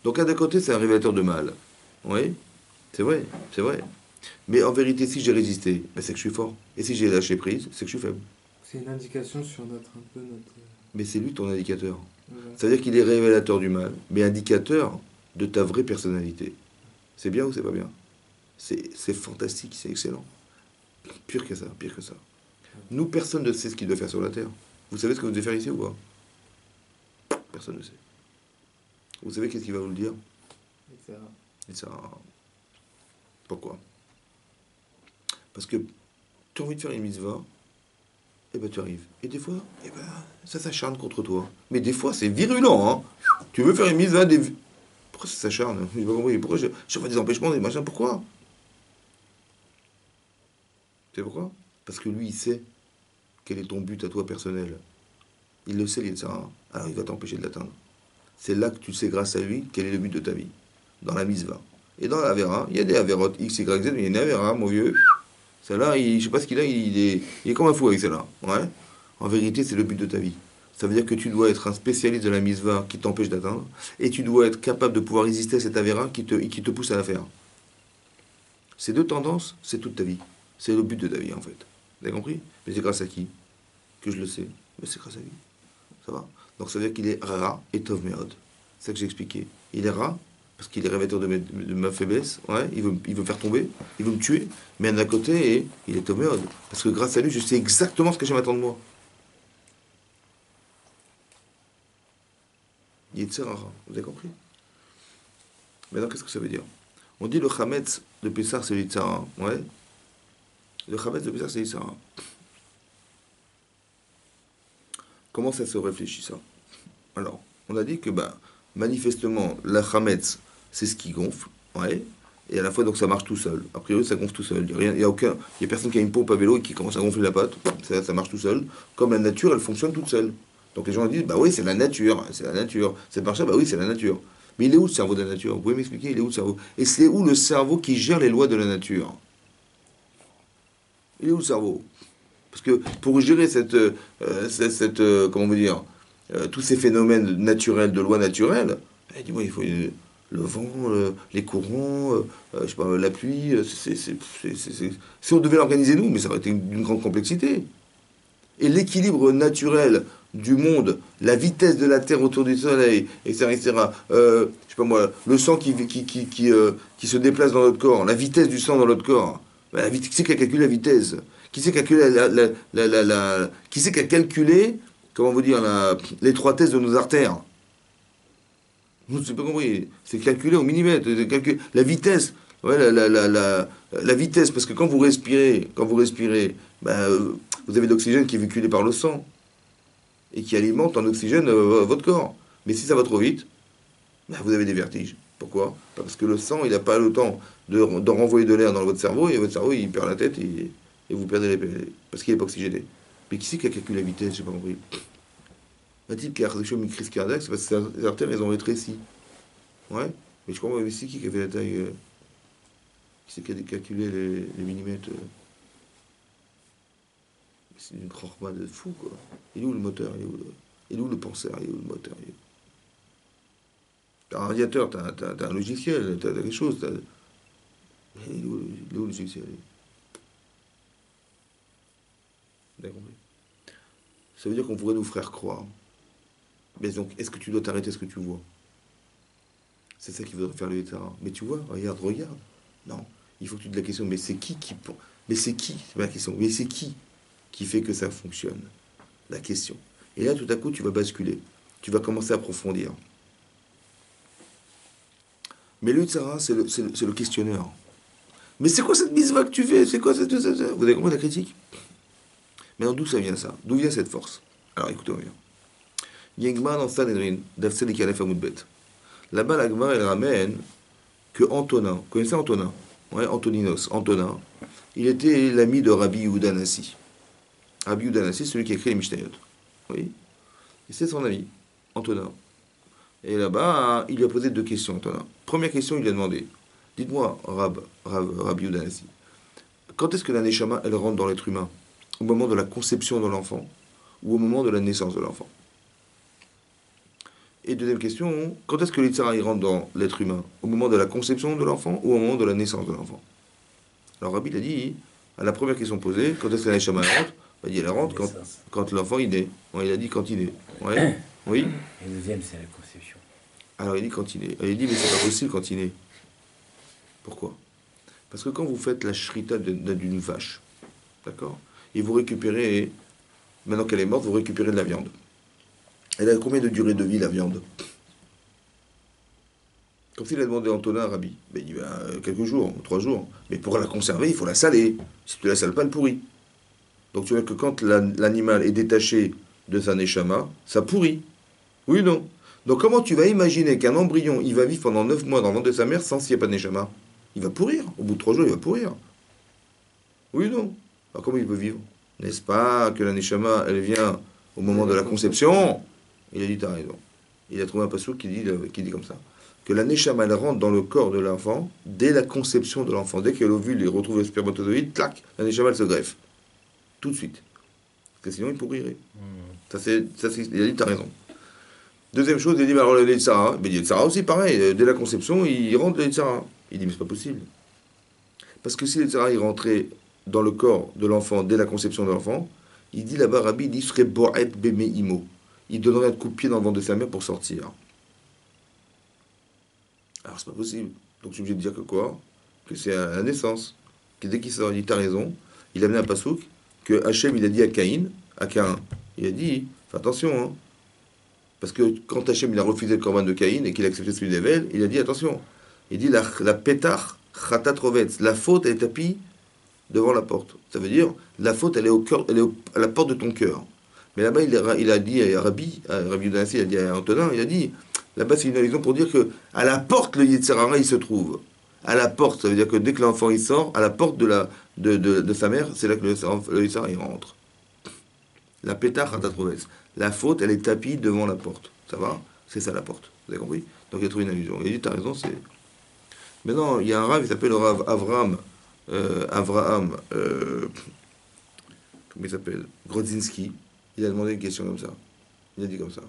Donc, d'un côté, c'est un révélateur de mal. Oui, c'est vrai, c'est vrai. Mais en vérité, si j'ai résisté, ben, c'est que je suis fort. Et si j'ai lâché prise, c'est que je suis faible. C'est une indication sur notre... Mais c'est lui ton indicateur. Voilà. C'est-à-dire qu'il est révélateur du mal, mais indicateur de ta vraie personnalité. C'est bien ou c'est pas bien? C'est fantastique, c'est excellent. Pire que ça, pire que ça. Nous, personne ne sait ce qu'il doit faire sur la Terre. Vous savez ce que vous devez faire ici ou pas? Personne ne sait. Vous savez qu'est-ce qu'il va vous le dire? Etc. Et ça... Pourquoi? Parce que tu as envie de faire une mitzvah, et ben tu arrives. Et des fois, eh ben, ça s'acharne contre toi. Mais des fois, c'est virulent, hein. Tu veux faire une mitzvah, pourquoi ça s'acharne? Je n'ai pas compris. Pourquoi je fais des empêchements, des machins? Pourquoi? Tu sais pourquoi? Parce que lui, il sait quel est ton but à toi personnel. Il le sait, le Yetzirah. Alors il va t'empêcher de l'atteindre. C'est là que tu sais, grâce à lui, quel est le but de ta vie. Dans la misva. Et dans la Avera, il y a des Averot X, Y, Z, mais il y a une Avera, mon vieux. Celle-là, je sais pas ce qu'il a, il est comme un fou avec celle-là. Ouais. En vérité, c'est le but de ta vie. Ça veut dire que tu dois être un spécialiste de la misva qui t'empêche d'atteindre, et tu dois être capable de pouvoir résister à cette Avera qui te pousse à la faire. Ces deux tendances, c'est toute ta vie. C'est le but de ta vie, en fait. Vous avez compris? Mais c'est grâce à qui que je le sais? Mais c'est grâce à lui. Ça va? Donc ça veut dire qu'il est Ra et Tov Meod. C'est ça que j'ai expliqué. Il est Ra, parce qu'il est révélateur de ma faiblesse. Ouais, il veut me faire tomber, il veut me tuer. Mais d'un côté, il est Tov Meod. Parce que grâce à lui, je sais exactement ce que j'aime attendre de moi. Yetzirah, vous avez compris? Maintenant, qu'est-ce que ça veut dire? On dit le Chametz de Pessah, c'est Yetzirah. Ouais. Le Chametz de Pessah, c'est Yetzirah. Comment ça se réfléchit, ça? Alors, on a dit que, manifestement, la Chametz, c'est ce qui gonfle. Ouais. Et à la fois, donc, ça marche tout seul. A priori, ça gonfle tout seul. Il n'y a personne qui a une pompe à vélo et qui commence à gonfler la pâte. Ça marche tout seul. Comme la nature, elle fonctionne toute seule. Donc les gens disent, oui, c'est la nature, c'est la nature. C'est par ça, oui, c'est la nature. Mais il est où le cerveau de la nature? Vous pouvez m'expliquer, il est où le cerveau? Et c'est où le cerveau qui gère les lois de la nature? Il est où le cerveau? Parce que pour gérer comment vous dire, tous ces phénomènes naturels, de lois naturelles, dis-moi, il faut le vent, les courants, je sais pas, la pluie, si on devait l'organiser nous, mais ça aurait été d'une grande complexité. Et l'équilibre naturel du monde, la vitesse de la Terre autour du Soleil, etc., etc. Je sais pas moi, le sang qui se déplace dans notre corps, la vitesse du sang dans notre corps. Qui c'est qui a calculé la vitesse? Qui c'est qui a calculé qui c'est qui a calculé, comment vous dire, l'étroitesse de nos artères? Je n'ai pas compris. C'est calculé au millimètre. La vitesse. Ouais, la vitesse, parce que quand vous respirez, vous avez de l'oxygène qui est véhiculé par le sang et qui alimente en oxygène votre corps. Mais si ça va trop vite, vous avez des vertiges. Pourquoi? Parce que le sang, il n'a pas le temps de renvoyer de l'air dans votre cerveau, et votre cerveau, il perd la tête et vous perdez parce qu'il n'est pas oxygéné. Mais qui c'est qui a calculé la vitesse? Je n'ai pas compris. Un type qui a une crise cardiaque, c'est parce que ses artères, elles ont rétréci. Ouais. Mais je crois que c'est qui a fait la taille qui c'est qui a calculé les millimètres C'est une chorma de fou, quoi. Il est où le moteur? Il est où le penseur? Il est où le moteur? T'as un radiateur, t'as un logiciel, t'as quelque chose. Mais il est où le logiciel? D'accord. Ça veut dire qu'on pourrait nous faire croire. Mais donc, est-ce que tu dois t'arrêter à ce que tu vois? C'est ça qui veut faire le Yetzirah. Mais tu vois, regarde. Non. Il faut que tu te la question, mais c'est qui? Mais c'est qui? C'est ma question. Mais c'est qui fait que ça fonctionne? La question. Et là, tout à coup, tu vas basculer. Tu vas commencer à approfondir. Mais le Yetzirah, c'est le questionneur. Mais c'est quoi cette misva que tu fais? C'est quoi cette... Vous avez compris la critique? Mais d'où ça vient, ça? D'où vient cette force? Alors, écoutez-moi bien. Yengma dans Sanhedrin, d'Afselik Alef Amoudbet. Là-bas, la Gemara, elle ramène que Antonin, vous connaissez Antonin? Ouais, Antoninos, Antonin, il était l'ami de Rabbi Yehuda Nassi. Rabbi Yehuda Nassi, celui qui a écrit les Mishnayot. Oui. Et c'est son ami, Antonin. Et là-bas, il lui a posé deux questions, Antonin. Première question, il lui a demandé, dites-moi, Rabbi Yehuda Nassi, quand est-ce que la Neshama, elle rentre dans l'être humain? Au moment de la conception de l'enfant ou au moment de la naissance de l'enfant? Et deuxième question, quand est-ce que l'Yetzirah il rentre dans l'être humain? Au moment de la conception de l'enfant ou au moment de la naissance de l'enfant? Alors Rabbi a dit, à la première question posée, quand est-ce que la Neshama rentre? Il a dit, elle rentre quand l'enfant il naît. Ouais, il a dit quand il naît. Ouais. Oui. Et le deuxième, c'est la conception. Alors il dit quand il naît. Il dit, mais c'est pas possible quand il naît. Pourquoi? Parce que quand vous faites la shrita d'une vache, d'accord? Et vous récupérez, maintenant qu'elle est morte, vous récupérez de la viande. Elle a combien de durée de vie, la viande? Comme s'il a demandé à Antonin à Rabbi. Ben, il dit, quelques jours, 3 jours. Mais pour la conserver, il faut la saler. Si tu la sales pas, elle pourrit. Donc tu vois que quand l'animal est détaché de sa neshama, ça pourrit. Oui ou non? Donc comment tu vas imaginer qu'un embryon, il va vivre pendant 9 mois dans le ventre de sa mère sans s'il n'y a pas de neshama? Il va pourrir. Au bout de 3 jours, il va pourrir. Oui ou non? Alors comment il peut vivre? N'est-ce pas que la neshama, elle vient au moment de la conception, il a dit t'as raison. Il a trouvé un passouk qui dit comme ça. Que la neshama, elle rentre dans le corps de l'enfant dès la conception de l'enfant. Dès que l'ovule il retrouve le spermatozoïde, clac, la neshama, elle se greffe. Tout de suite. Parce que sinon, il pourrirait. Il a dit t'as raison. Deuxième chose, il a dit, alors le Yetzara, mais le Yetzara aussi, pareil, dès la conception, il rentre le Yetzara. Il dit, mais c'est pas possible. Parce que si le Yetzara, il rentrait dans le corps de l'enfant dès la conception de l'enfant, il dit là-bas, Rabbi, il dit, serait Bo'et Beme Imo. Il donnerait un coup de pied dans le ventre de sa mère pour sortir. Alors, c'est pas possible. Donc, je suis obligé de dire que quoi? Que c'est à la naissance. Que dès qu'il sort, il dit, t'as raison. Il a amené un pasouk que Hachem, il a dit à Caïn, il a dit, fais attention, hein. Parce que quand Hachem il a refusé le corban de Caïn et qu'il a accepté celui d'Evel, il a dit attention. Il dit la pétach chatat rovetz. La faute elle est tapie devant la porte. Ça veut dire la faute elle est au cœur, elle est à la porte de ton cœur. Mais là-bas il a dit à Rabbi Yodanassi, il a dit à Antonin, il a dit là-bas c'est une allusion pour dire que à la porte le Yetzer Hara il se trouve. À la porte, ça veut dire que dès que l'enfant il sort, à la porte de sa mère, c'est là que le Yetzer Hara il rentre. La pétach chatat rovetz. La faute, elle est tapie devant la porte. Ça va? C'est ça la porte. Vous avez compris? Donc il a trouvé une allusion. Il a dit, t'as raison, c'est... Maintenant, il y a un rave, il s'appelle le rave Avraham. Comment il s'appelle? Grodzinski. Il a demandé une question comme ça. Il a dit comme ça.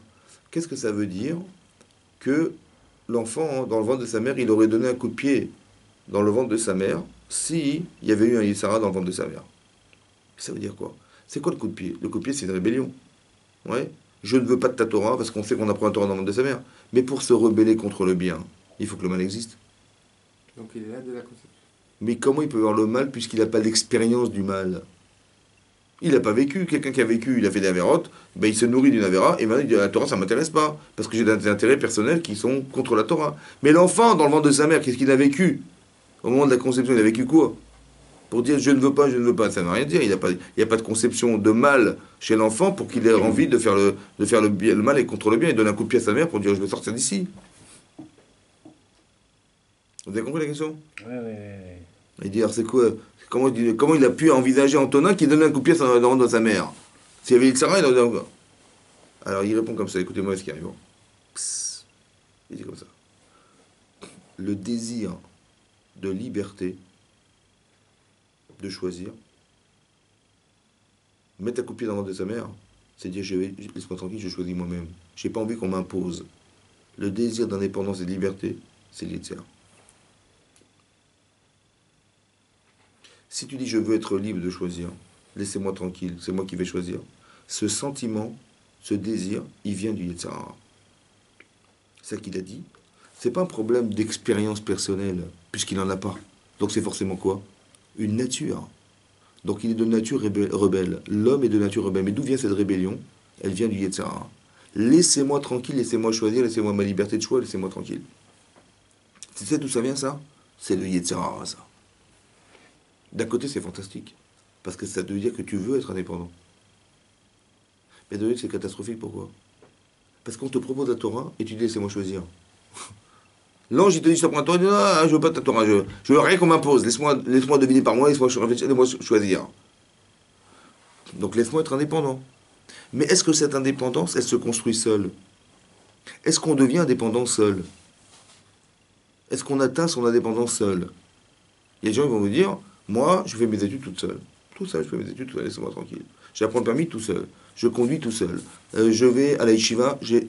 Qu'est-ce que ça veut dire que l'enfant, dans le ventre de sa mère, il aurait donné un coup de pied dans le ventre de sa mère si il y avait eu un Yissara dans le ventre de sa mère? Ça veut dire quoi? C'est quoi le coup de pied? Le coup de pied, c'est une rébellion. Ouais. Je ne veux pas de ta Torah parce qu'on sait qu'on apprend la Torah dans le monde de sa mère. Mais pour se rebeller contre le bien, il faut que le mal existe. Donc il est là dès la conception. Mais comment il peut avoir le mal puisqu'il n'a pas d'expérience du mal? Il n'a pas vécu. Quelqu'un qui a vécu, il a fait des avérotes, ben il se nourrit d'une avéra et maintenant il dit la Torah ça ne m'intéresse pas parce que j'ai des intérêts personnels qui sont contre la Torah. Mais l'enfant dans le ventre de sa mère, qu'est-ce qu'il a vécu? Au moment de la conception, il a vécu quoi? Pour dire je ne veux pas, ça ne veut rien dire. Il n'y a pas de conception de mal chez l'enfant pour qu'il ait envie de faire le mal et contre le bien. Il donne un coup de pied à sa mère pour dire je veux sortir d'ici. Vous avez compris la question? Oui. Il dit alors c'est quoi? Comment il a pu envisager Antonin qui donne un coup de pied dans le ventre de sa mère? S'il y avait Yitzhara, il aurait dit encore. Alors il répond comme ça, écoutez-moi ce qui arrive. Psst. Il dit comme ça. Le désir de liberté, de choisir, mettre un coup de pied dans le ventre de sa mère, c'est dire laisse-moi tranquille, je choisis moi-même. J'ai pas envie qu'on m'impose. Le désir d'indépendance et de liberté, c'est l'Yetzer. Si tu dis je veux être libre de choisir, laissez-moi tranquille, c'est moi qui vais choisir. Ce sentiment, ce désir, il vient du Yetzer Hara. C'est ça qu'il a dit. C'est pas un problème d'expérience personnelle, puisqu'il n'en a pas. Donc c'est forcément quoi? Une nature. Donc il est de nature rebelle. L'homme est de nature rebelle. Mais d'où vient cette rébellion? Elle vient du Yetzer Hara. Laissez-moi tranquille, laissez-moi choisir, laissez-moi ma liberté de choix, laissez-moi tranquille. Tu sais d'où ça vient ça? C'est le Yetzer Hara, ça. D'un côté, c'est fantastique. Parce que ça veut dire que tu veux être indépendant. Mais de l'autre, c'est catastrophique. Pourquoi? Parce qu'on te propose la Torah et tu dis laissez-moi choisir. L'ange, il te dit je te prends la Torah, il dit non, je veux pas ta Torah, je veux rien qu'on m'impose. Laisse-moi deviner par moi, laisse-moi choisir. Donc laisse-moi être indépendant. Mais est-ce que cette indépendance, elle se construit seule? Est-ce qu'on devient indépendant seul? Est-ce qu'on atteint son indépendance seul? Il y a des gens qui vont vous dire moi, je fais mes études toute seule. Tout seul, je fais mes études tout seul, laissez-moi tranquille. J'apprends le permis tout seul. Je conduis tout seul. Je vais à la yeshiva, j'ai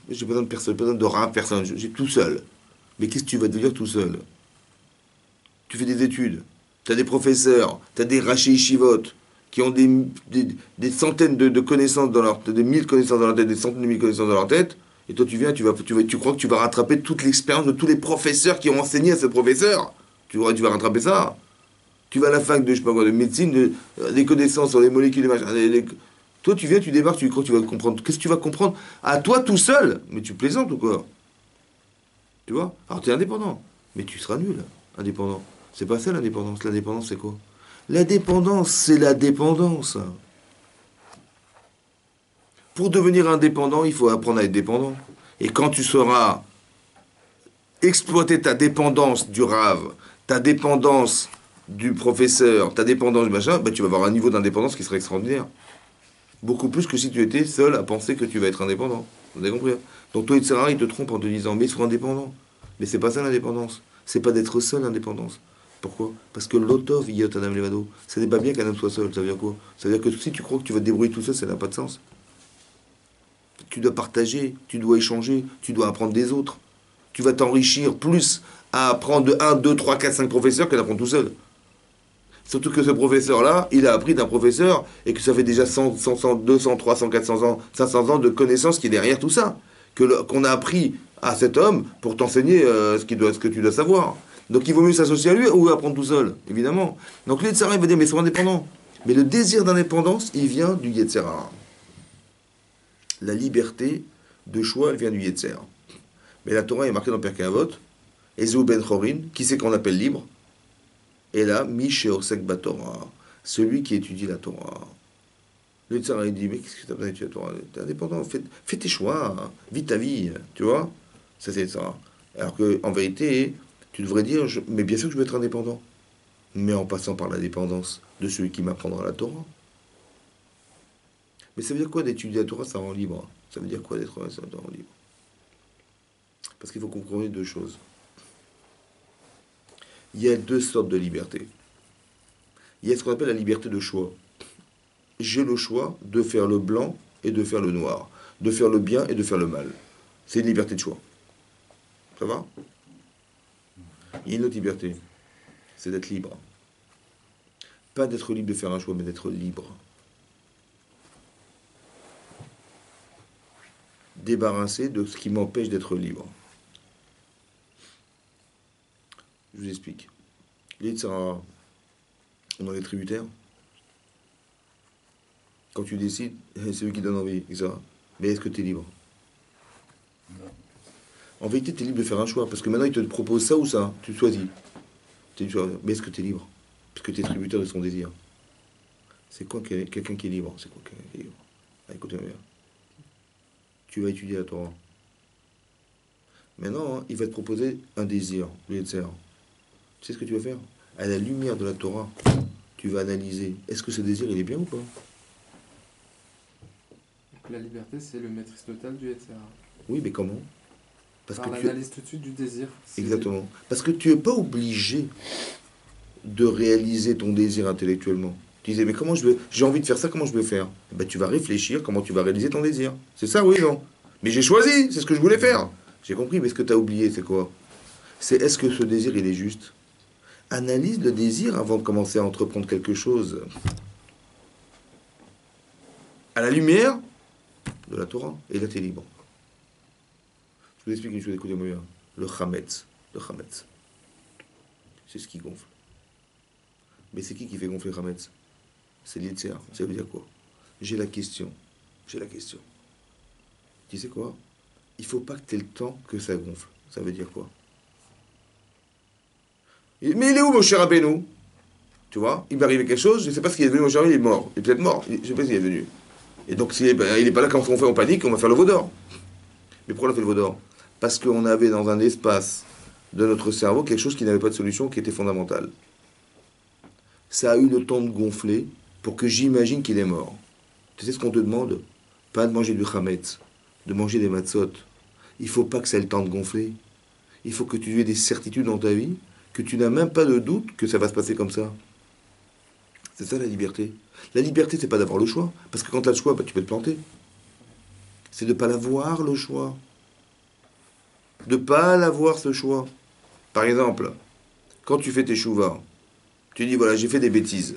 besoin de personne, besoin de rap, personne. J'ai tout seul. Mais qu'est-ce que tu vas devenir tout seul? Tu fais des études. Tu as des professeurs. Tu as des rachis yeshivot qui ont des centaines de connaissances dans leur tête, des mille connaissances dans leur tête, des centaines de mille connaissances dans leur tête. Et toi, tu viens, tu crois que tu vas rattraper toute l'expérience de tous les professeurs qui ont enseigné à ce professeur. Tu vas rattraper ça. Tu vas à la fac de, je sais pas quoi, de médecine, des connaissances sur les molécules, les machins. Toi, tu viens, tu débarques, tu crois que tu vas comprendre. Qu'est-ce que tu vas comprendre? À toi tout seul? Mais tu plaisantes ou quoi? Tu vois? Alors, tu es indépendant. Mais tu seras nul, indépendant. C'est pas ça l'indépendance. L'indépendance, c'est quoi? La dépendance, c'est la dépendance. Pour devenir indépendant, il faut apprendre à être dépendant. Et quand tu sauras exploiter ta dépendance du rave, ta dépendance du professeur, ta dépendance du machin, ben tu vas avoir un niveau d'indépendance qui sera extraordinaire. Beaucoup plus que si tu étais seul à penser que tu vas être indépendant. Vous avez compris, hein? Donc toi, Yitzhara, il te trompe en te disant, mais sois indépendant. Mais c'est pas ça l'indépendance. C'est pas d'être seul l'indépendance. Pourquoi? Parce que l'otov yot adam levado. Ce n'est pas bien qu'un homme soit seul. Ça veut dire quoi? Ça veut dire que si tu crois que tu vas te débrouiller tout seul, ça n'a pas de sens. Tu dois partager, tu dois échanger, tu dois apprendre des autres. Tu vas t'enrichir plus à apprendre de 1, 2, 3, 4, 5 professeurs qu'à apprendre tout seul. Surtout que ce professeur-là, il a appris d'un professeur et que ça fait déjà 100, 100, 200, 300, 400 ans, 500 ans de connaissances qui est derrière tout ça. Qu'on a appris à cet homme pour t'enseigner ce que tu dois savoir. Donc il vaut mieux s'associer à lui ou apprendre tout seul, évidemment. Donc le Yetzirah, il va dire, mais sois indépendant. Mais le désir d'indépendance, il vient du Yetzirah. La liberté de choix, elle vient du Yetzer. Mais la Torah est marquée dans Pirkei Avot, Ezeu ben Chorin, qui c'est qu'on appelle libre? Et là, Mi she'osek baTorah, celui qui étudie la Torah. Le Yetzirah, il dit, mais qu'est-ce que tu as besoin d'étudier la Torah? T'es indépendant, fais tes choix, vis ta vie, tu vois? Ça, c'est ça. Alors qu'en vérité, tu devrais dire, mais bien sûr que je veux être indépendant, mais en passant par la dépendance de celui qui m'apprendra la Torah. Mais ça veut dire quoi d'étudier la Torah, ça rend libre? Ça veut dire quoi d'être ça rend libre? Parce qu'il faut comprendre deux choses. Il y a deux sortes de liberté. Il y a ce qu'on appelle la liberté de choix. J'ai le choix de faire le blanc et de faire le noir, de faire le bien et de faire le mal. C'est une liberté de choix. Ça va? Il y a une autre liberté, c'est d'être libre. Pas d'être libre de faire un choix, mais d'être libre. Débarrasser de ce qui m'empêche d'être libre. Je vous explique. Les Yitzhara, on est tributaires. Quand tu décides, c'est eux qui donnent envie, etc. Mais est-ce que tu es libre? Non. En vérité, tu es libre de faire un choix, parce que maintenant, ils te proposent ça ou ça. Tu choisis. Mais est-ce que tu es libre? Parce que tu es tributaire de son désir. C'est quoi quelqu'un qui est libre? C'est quoi quelqu'un qui est libre? Ah, écoutez bien. Tu vas étudier la Torah. Maintenant, il va te proposer un désir, le Yetzer. Tu sais ce que tu vas faire? À la lumière de la Torah, tu vas analyser, est-ce que ce désir, il est bien ou pas? Donc la liberté, c'est le maîtrise totale du Yetzirah. Oui, mais comment? Parce Par l'analyse tout de suite du désir. Exactement. Parce que tu n'es pas obligé de réaliser ton désir intellectuellement. Tu disais, mais comment j'ai envie de faire ça, comment je vais faire? Ben, tu vas réfléchir comment tu vas réaliser ton désir. C'est ça, oui, non? Mais j'ai choisi, c'est ce que je voulais faire. J'ai compris, mais ce que tu as oublié, c'est quoi? C'est est-ce que ce désir, il est juste? Analyse le désir avant de commencer à entreprendre quelque chose. À la lumière de la Torah. Et là, tu es libre. Je vous explique une chose, écoutez-moi bien. Le chametz. C'est ce qui gonfle. Mais c'est qui fait gonfler le chametz? C'est l'Yetzer. Ça veut dire quoi? J'ai la question. Tu sais quoi? Il faut pas que tu aies le temps que ça gonfle. Ça veut dire quoi? Mais il est où mon cher Rabbeinu? Tu vois? Il m'est arrivé quelque chose, je ne sais pas ce qu'il est devenu, mon cher Rabbeinu, il est mort. Il est peut-être mort, je ne sais pas s'il est venu. Et donc, il n'est pas là quand on fait en panique, on va faire le veau d'or. Mais pourquoi on a fait le veau d'or? Parce qu'on avait dans un espace de notre cerveau quelque chose qui n'avait pas de solution, qui était fondamental. Ça a eu le temps de gonfler pour que j'imagine qu'il est mort. Tu sais ce qu'on te demande? Pas de manger du chametz, de manger des matzot. Il ne faut pas que ça ait le temps de gonfler. Il faut que tu aies des certitudes dans ta vie, que tu n'as même pas de doute que ça va se passer comme ça. C'est ça la liberté. La liberté, c'est pas d'avoir le choix. Parce que quand tu as le choix, tu peux te planter. C'est de ne pas l'avoir, le choix. De ne pas l'avoir, ce choix. Par exemple, quand tu fais tes chouvas, tu dis, voilà, j'ai fait des bêtises.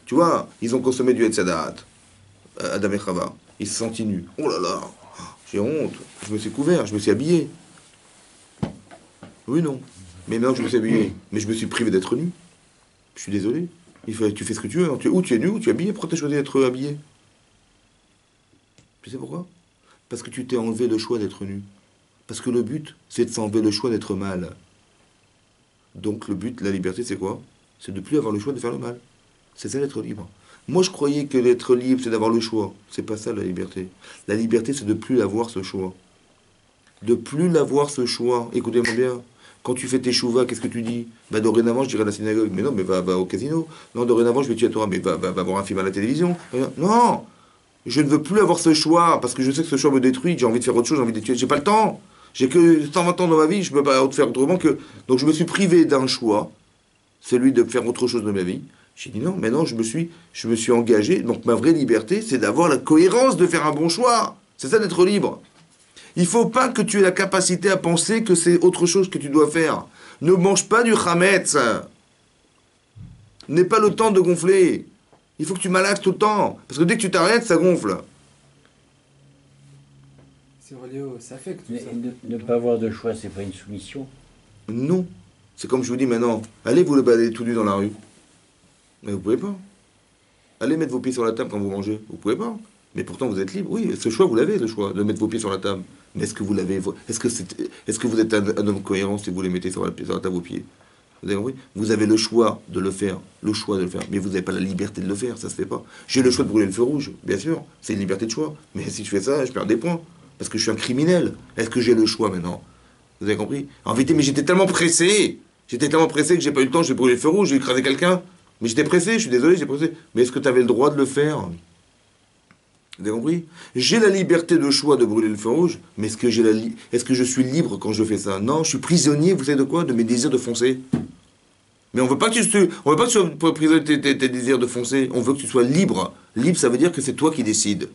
Tu vois, ils ont consommé du Hetzadat, Adam et Chava. Ils se sentent nus. Oh là là, j'ai honte. Je me suis couvert, je me suis habillé. Oui, non. Mais maintenant que je me suis habillé, mais je me suis privé d'être nu. Je suis désolé. Tu fais ce que tu veux. Hein. Tu es nu ou tu es habillé. Pourquoi tu as choisi d'être habillé? Tu sais pourquoi? Parce que tu t'es enlevé le choix d'être nu. Parce que le but, c'est de s'enlever le choix d'être mal. Donc le but, la liberté, c'est quoi? C'est de ne plus avoir le choix de faire le mal. C'est ça d'être libre. Moi, je croyais que d'être libre, c'est d'avoir le choix. C'est pas ça la liberté. La liberté, c'est de plus avoir ce choix. De plus l'avoir ce choix. Écoutez-moi bien. Quand tu fais tes chouvas, qu'est-ce que tu dis? Bah dorénavant, je dirais à la synagogue. Mais non, mais va au casino. Non, dorénavant, je vais tuer à Torah. Mais va voir un film à la télévision. Non, Je ne veux plus avoir ce choix, parce que je sais que ce choix me détruit, j'ai envie de faire autre chose, j'ai envie de tuer. J'ai pas le temps. J'ai que 120 ans dans ma vie, je peux pas faire autrement que... Donc je me suis privé d'un choix, celui de faire autre chose de ma vie. J'ai dit non, maintenant je me suis engagé. Donc ma vraie liberté, c'est d'avoir la cohérence de faire un bon choix. C'est ça d'être libre. Il faut pas que tu aies la capacité à penser que c'est autre chose que tu dois faire. Ne mange pas du chametz. N'aie pas le temps de gonfler. Il faut que tu malaxes tout le temps. Parce que dès que tu t'arrêtes, ça gonfle. C'est relié au safek, tout Mais ça. ne pas avoir de choix, c'est pas une soumission. Non. C'est comme je vous dis maintenant. Allez vous le balader tout nu dans la rue. Mais vous pouvez pas. Allez mettre vos pieds sur la table quand vous mangez. Vous pouvez pas. Mais pourtant vous êtes libre. Oui, ce choix, vous l'avez, le choix de mettre vos pieds sur la table. Mais est-ce que vous l'avez? Est-ce que vous êtes un homme cohérent si vous les mettez sur la table vos pieds? Vous avez compris? Vous avez le choix de le faire. Le choix de le faire. Mais vous n'avez pas la liberté de le faire. Ça se fait pas. J'ai le choix de brûler le feu rouge. Bien sûr. C'est une liberté de choix. Mais si je fais ça, je perds des points. Parce que je suis un criminel. Est-ce que j'ai le choix maintenant? Vous avez compris? En vérité, mais j'étais tellement pressé. J'étais tellement pressé que j'ai pas eu le temps. J'ai brûlé le feu rouge. J'ai écrasé quelqu'un. Mais j'étais pressé. Je suis désolé. J'étais pressé. Mais est-ce que tu avais le droit de le faire? Vous avez compris? J'ai la liberté de choix de brûler le feu rouge, mais est-ce que je suis libre quand je fais ça? Non, je suis prisonnier, vous savez de quoi? De mes désirs de foncer. Mais on veut pas que on veut pas que tu sois prisonnier de tes désirs de foncer. On veut que tu sois libre. Libre, ça veut dire que c'est toi qui décides.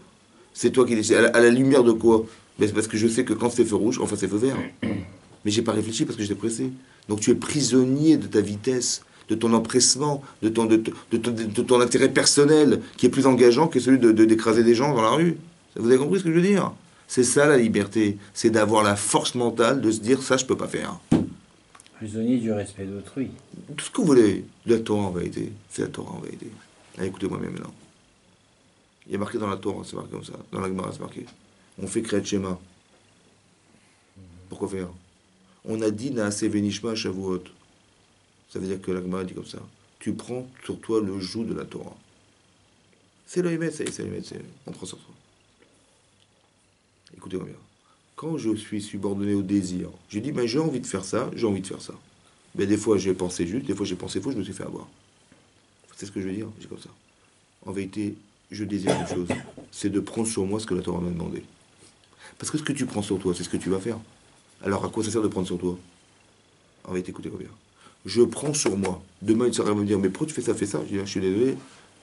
C'est toi qui décides. À la lumière de quoi? Ben, c'est parce que je sais que quand c'est feu rouge, enfin c'est feu vert. Mais j'ai pas réfléchi parce que j'étais pressé. Donc tu es prisonnier de ta vitesse, de ton empressement, de ton intérêt personnel, qui est plus engageant que celui d'écraser des gens dans la rue. Vous avez compris ce que je veux dire? C'est ça la liberté. C'est d'avoir la force mentale de se dire ça je peux pas faire. Prisonnier du respect d'autrui. Tout ce que vous voulez. La Torah en vérité. C'est la Torah en vérité. Allez, écoutez-moi bien maintenant. Il y a marqué dans la Torah, c'est marqué comme ça. Dans la Gemara, c'est marqué. On fait Kriyat Shema. Pourquoi faire? On a dit Naase Venishma Shavuot. Ça veut dire que la Gemara dit comme ça. Tu prends sur toi le joug de la Torah. C'est le Hémet, c'est le Hémet, on prend sur toi. Écoutez-moi bien. Quand je suis subordonné au désir, je dis, ben, j'ai envie de faire ça, j'ai envie de faire ça. Ben, des fois, j'ai pensé juste, des fois, j'ai pensé faux, je me suis fait avoir. C'est ce que je veux dire, j'ai comme ça. En vérité, je désire une chose, c'est de prendre sur moi ce que la Torah m'a demandé. Parce que ce que tu prends sur toi, c'est ce que tu vas faire. Alors, à quoi ça sert de prendre sur toi? En vérité, écoutez-moi bien. Je prends sur moi. Demain, il sera me dire, mais pourquoi tu fais ça, fais ça? Je dis, je suis désolé.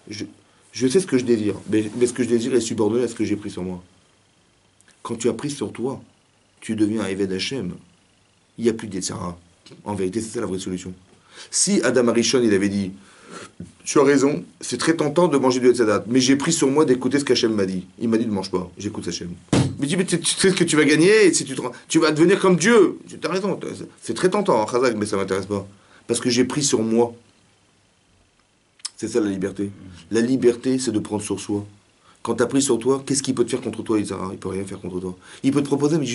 Je sais ce que je désire, mais ce que je désire est subordonné à ce que j'ai pris sur moi. Quand tu as pris sur toi, tu deviens un Eved Hashem. Il n'y a plus de Yetzirah. En vérité, c'est ça la vraie solution. Si Adam Arishon, il avait dit, tu as raison, c'est très tentant de manger du Hetzadat, mais j'ai pris sur moi d'écouter ce qu'Hachem m'a dit. Il m'a dit, ne mange pas, j'écoute Hachem. Mais dis, mais tu sais ce que tu vas gagner, et si tu vas devenir comme Dieu. Tu as raison, c'est très tentant, hein, Chazak, mais ça ne m'intéresse pas. Parce que j'ai pris sur moi. C'est ça la liberté. La liberté, c'est de prendre sur soi. Quand tu as pris sur toi, qu'est-ce qu'il peut te faire contre toi, Isara? Il peut rien faire contre toi. Il peut te proposer, mais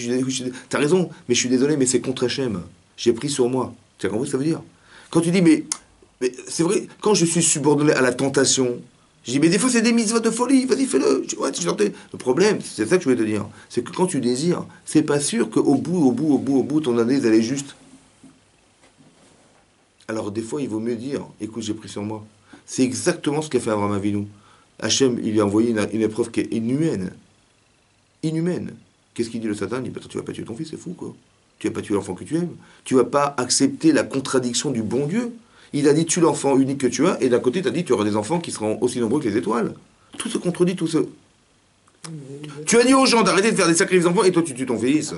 t'as raison, mais je suis désolé, mais c'est contre Hachem. J'ai pris sur moi. Tu as compris ce que ça veut dire? Quand tu dis, mais c'est vrai, quand je suis subordonné à la tentation, je dis, mais des fois c'est des mitzvot de folie, vas-y fais-le. Le problème, c'est ça que je voulais te dire, c'est que quand tu désires, c'est pas sûr qu'au bout, ton analyse elle est juste. Alors des fois, il vaut mieux dire, écoute, j'ai pris sur moi. C'est exactement ce qu'a fait Abraham Avinu. Hachem, il lui a envoyé une épreuve qui est inhumaine. Inhumaine. Qu'est-ce qu'il dit le Satan? Il dit, tu vas pas tuer ton fils, c'est fou quoi. Tu vas pas tuer l'enfant que tu aimes. Tu vas pas accepter la contradiction du bon Dieu. Il a dit, tue l'enfant unique que tu as, et d'un côté, il t'a dit, tu auras des enfants qui seront aussi nombreux que les étoiles. Tout se contredit, tout se... Tu as dit aux gens d'arrêter de faire des sacrifices d'enfants, et toi, tu tues ton fils.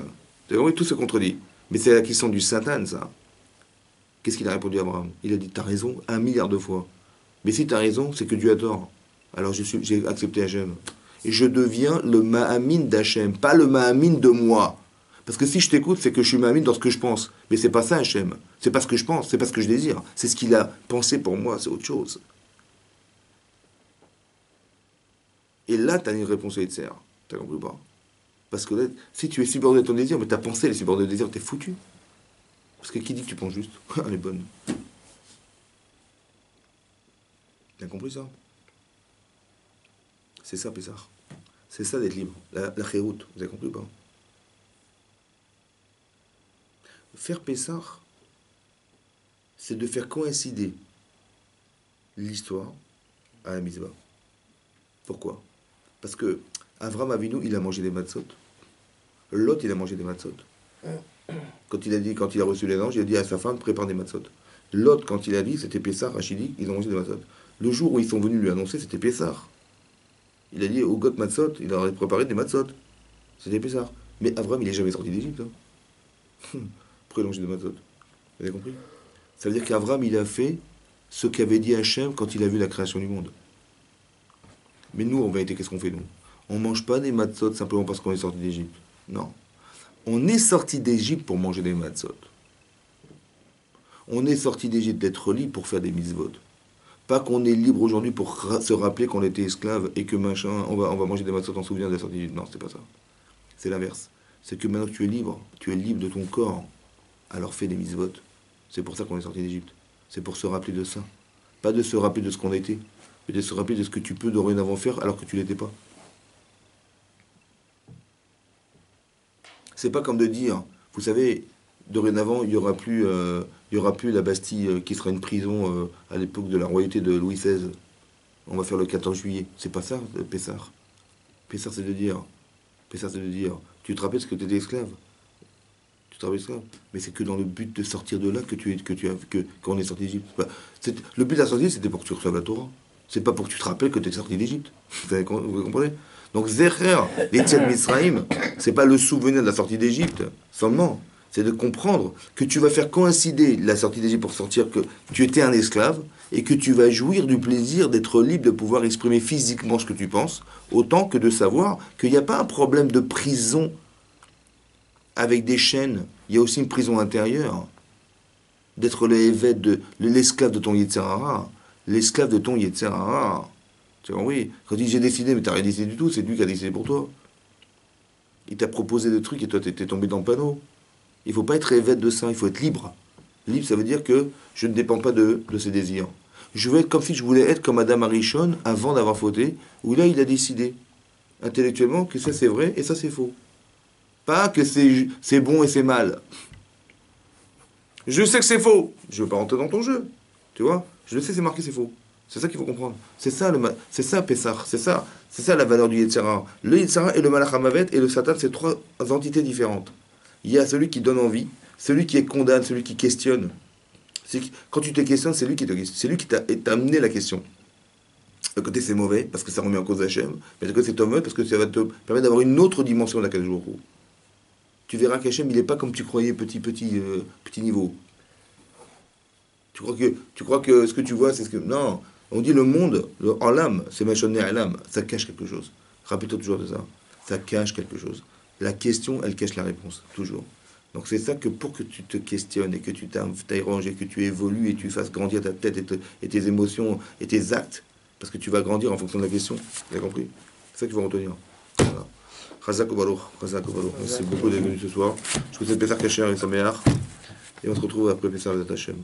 Tout se contredit. Mais c'est la question du Satan, ça. Qu'est-ce qu'il a répondu à Abraham? Il a dit, t'as raison 1 milliard de fois. Mais si t'as raison, c'est que Dieu a tort. Alors j'ai accepté Hachem. Et je deviens le Mahamin d'Hachem, pas le Mahamin de moi. Parce que si je t'écoute, c'est que je suis Mahamin dans ce que je pense. Mais c'est pas ça Hachem. C'est pas ce que je pense, c'est pas ce que je désire. C'est ce qu'il a pensé pour moi, c'est autre chose. Et là, tu as une réponse à Yetzer. T'as compris ou pas? Parce que là, si tu es subordonné à ton désir, mais ta pensée elle est subordonnée au désir, t'es foutu. Parce que qui dit que tu penses juste? Elle est bonne. T'as compris ça? C'est ça, Pessah. C'est ça d'être libre. La chéroute, vous avez compris ou pas? Faire Pessah, c'est de faire coïncider l'histoire à la mitzvah. Pourquoi? Parce que Avram Avinu, il a mangé des matzot. Lot, il a mangé des matzot. Quand il a reçu les anges, il a dit à sa femme, prépare des matzot. Lot, quand il a dit, c'était Pessah, Rachidi, ils ont mangé des matzot. Le jour où ils sont venus lui annoncer, c'était Pessah. Il a dit au Got Matzot, il aurait préparé des matzot. C'était Pessah. Mais Avram, il n'est jamais sorti d'Égypte. Hein. Pourquoi il a mangé des matzot? Vous avez compris? Ça veut dire qu'Avram, il a fait ce qu'avait dit Hachem quand il a vu la création du monde. Mais nous, en vérité, qu'est-ce qu'on fait, nous? On ne mange pas des matzot simplement parce qu'on est sorti d'Égypte. Non. On est sorti d'Égypte pour manger des matzot. On est sorti d'Égypte d'être libre pour faire des mitzvot. Pas qu'on est libre aujourd'hui pour se rappeler qu'on était esclave et que machin, on va manger des matzot en souvenir de la sortie d'Égypte. Non, c'est pas ça. C'est l'inverse. C'est que maintenant que tu es libre de ton corps, alors fais des mitzvot. C'est pour ça qu'on est sorti d'Égypte. C'est pour se rappeler de ça. Pas de se rappeler de ce qu'on était, mais de se rappeler de ce que tu peux dorénavant faire alors que tu l'étais pas. C'est pas comme de dire, vous savez, dorénavant, il y aura plus la Bastille qui sera une prison à l'époque de la royauté de Louis XVI. On va faire le 14 juillet. C'est pas ça, Pessah. Pessah, c'est de dire, tu te rappelles ce que tu étais esclave. Tu te rappelles esclave. Mais c'est que dans le but de sortir de là qu'on est sorti d'Égypte. Le but de la sortie, c'était pour que tu reçoives la Torah. C'est pas pour que tu te rappelles que tu es sorti d'Égypte. Vous comprenez? Donc Zecher, l'Etziat Mitzrayim, c'est pas le souvenir de la sortie d'Égypte seulement. C'est de comprendre que tu vas faire coïncider la sortie d'Égypte pour sortir que tu étais un esclave et que tu vas jouir du plaisir d'être libre, de pouvoir exprimer physiquement ce que tu penses, autant que de savoir qu'il n'y a pas un problème de prison avec des chaînes. Il y a aussi une prison intérieure. D'être l'esclave de ton Yetzer Hara. L'esclave de ton Yetzer Hara. Tu vois, oui. Quand il dit j'ai décidé, mais t'as rien décidé du tout, c'est lui qui a décidé pour toi. Il t'a proposé des trucs et toi t'es tombé dans le panneau. Il ne faut pas être évêque de ça, il faut être libre. Libre, ça veut dire que je ne dépends pas de ses désirs. Je veux être comme si je voulais être comme Adam Arishon avant d'avoir fauté, où là il a décidé intellectuellement que ça c'est vrai et ça c'est faux. Pas que c'est bon et c'est mal. Je sais que c'est faux. Je ne veux pas rentrer dans ton jeu. Tu vois? Je le sais, c'est marqué, c'est faux. C'est ça qu'il faut comprendre. C'est ça Pessah. C'est ça la valeur du Yetzer Hara. Le Yetzer Hara et le Malach HaMavet et le Satan, c'est trois entités différentes. Il y a celui qui donne envie, celui qui condamne, celui qui questionne. Quand tu te questionnes, c'est lui qui t'a amené la question. Le côté c'est mauvais, parce que ça remet en cause Hachem, mais le côté c'est mauvais, parce que ça va te permettre d'avoir une autre dimension de la Kadosh Baruch Hu. Tu verras qu'Hachem, il n'est pas comme tu croyais, petit niveau. Tu crois que ce que tu vois, c'est ce que... Non, on dit le monde, en l'âme, c'est machonné à l'âme, ça cache quelque chose. Rappelle-toi toujours de ça. Ça cache quelque chose. La question, elle cache la réponse, toujours. Donc c'est ça que pour que tu te questionnes et que tu t'arranges et que tu évolues et tu fasses grandir ta tête et tes émotions et tes actes, parce que tu vas grandir en fonction de la question. Vous avez compris? C'est ça qu'il faut retenir. Voilà. Chazak Obarouk. Merci beaucoup d'être venu ce soir. Je vous souhaite Pessah Kasher et Sameach. Et on se retrouve après Pessah Hashem.